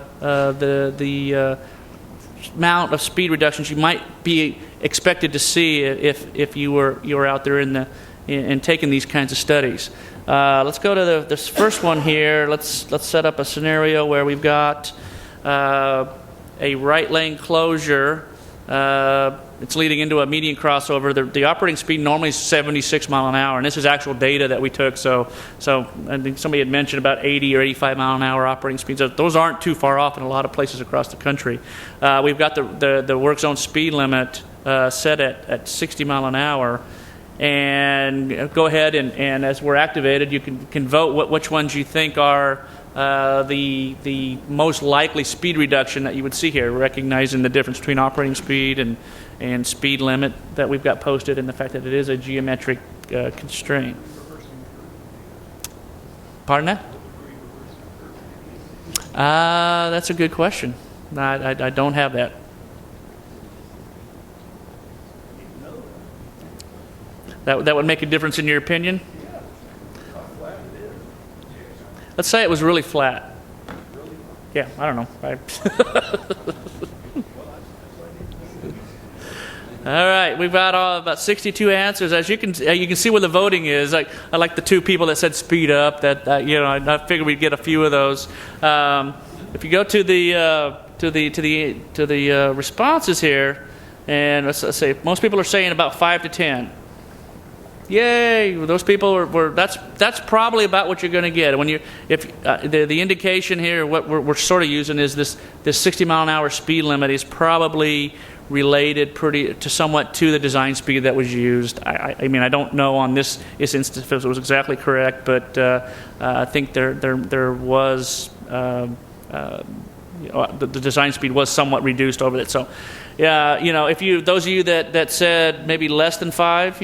amount of speed reductions you might be expected to see if you were out there in taking these kinds of studies. Let's go to this first one here. Let's set up a scenario where we've got a right lane closure. It's leading into a median crossover. The operating speed normally is 76 mile an hour, and this is actual data that we took. So I think somebody had mentioned about 80 or 85 mile an hour operating speeds. Those aren't too far off in a lot of places across the country. We've got the work zone speed limit set at 60 mile an hour. And go ahead and as we're activated, you can vote which ones you think are the most likely speed reduction that you would see here, recognizing the difference between operating speed and speed limit that we've got posted, and the fact that it is a geometric constraint. Pardon that? That's a good question. I don't have that. That would make a difference in your opinion? Let's say it was really flat. Yeah, I don't know. All right, we've got about 62 answers. As you can see where the voting is. I like the 2 people that said speed up. I figured we'd get a few of those. If you go to the the responses here, and let's say most people are saying about 5 to 10. Yay! Those people were that's probably about what you're going to get. When the indication here, what we're sort of using is this 60 mile an hour speed limit is probably related somewhat to the design speed that was used. I mean, I don't know on this instance if it was exactly correct, but I think there was the design speed was somewhat reduced over it. So, yeah, if those of you that said maybe less than 5,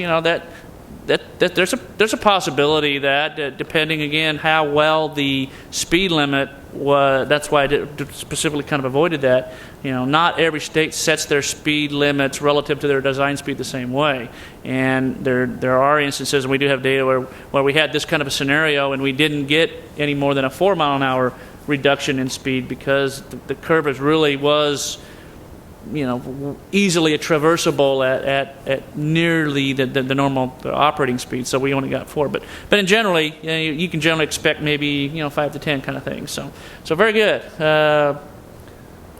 that there's a possibility that depending again how well the speed limit was, that's why I specifically kind of avoided that. Not every state sets their speed limits relative to their design speed the same way, and there are instances, and we do have data where we had this kind of a scenario and we didn't get any more than a 4 mile an hour reduction in speed because the curve really was easily traversable at nearly the normal operating speed. So we only got 4, but in generally, you can generally expect maybe 5 to 10 kind of thing. So very good.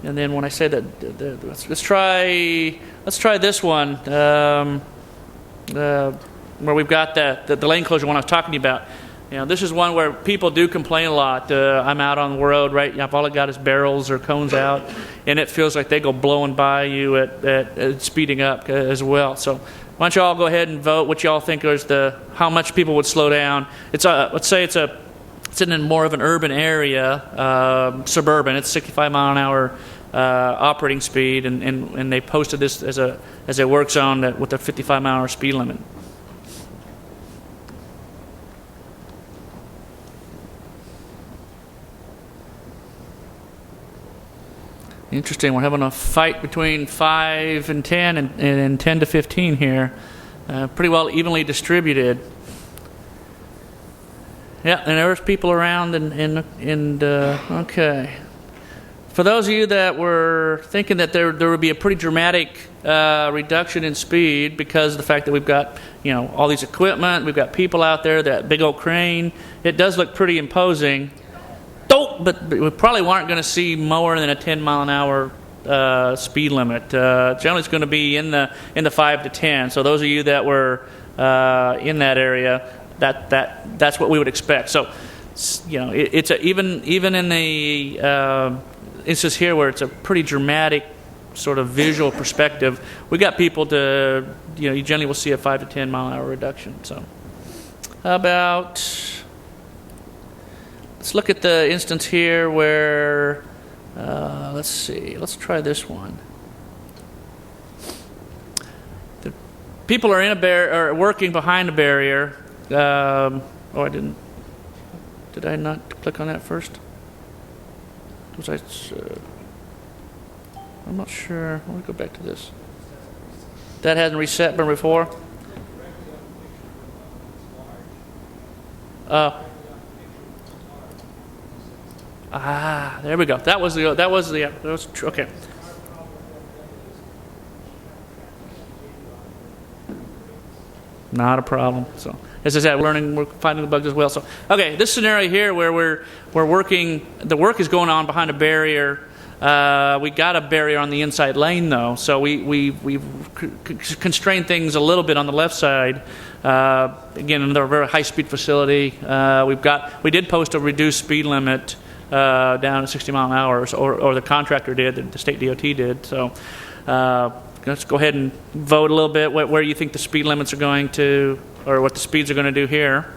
And then when I say that, let's try this one where we've got the lane closure one I was talking to you about. This is one where people do complain a lot. I'm out on the road, right? All I got is barrels or cones out, and it feels like they go blowing by you at speeding up as well. So why don't you all go ahead and vote what you all think is how much people would slow down. Let's say it's in more of an urban area, suburban. It's 65 mile an hour operating speed, and they posted this as a work zone with a 55 mile an hour speed limit. Interesting. We're having a fight between 5 and 10 and 10 to 15 here. Pretty well evenly distributed. Yeah, and there's people around and okay. For those of you that were thinking that there would be a pretty dramatic reduction in speed because of the fact that we've got all these equipment, we've got people out there, that big old crane, it does look pretty imposing. But we probably aren't going to see more than a 10 mile an hour speed limit. Generally, it's going to be in the 5 to 10. So those of you that were in that area, that's what we would expect. So it's even in the instance here where it's a pretty dramatic sort of visual perspective, we got people to you generally will see a 5 to 10 mile an hour reduction. So how about? Let's look at the instance here where, let's see, let's try this one. The people are are working behind a barrier. I didn't. Did I not click on that first? Was I? I'm not sure. Let me go back to this. That hasn't reset before. There we go. That was okay. Not a problem. So as I said, we're finding the bugs as well. So okay, this scenario here where we're working, the work is going on behind a barrier. We got a barrier on the inside lane though, so we've constrained things a little bit on the left side. Again, another very high speed facility. We did post a reduced speed limit down to 60 mile an hour, or the contractor did, the state DOT did. So let's go ahead and vote a little bit where you think the speed limits are going to, or what the speeds are going to do here.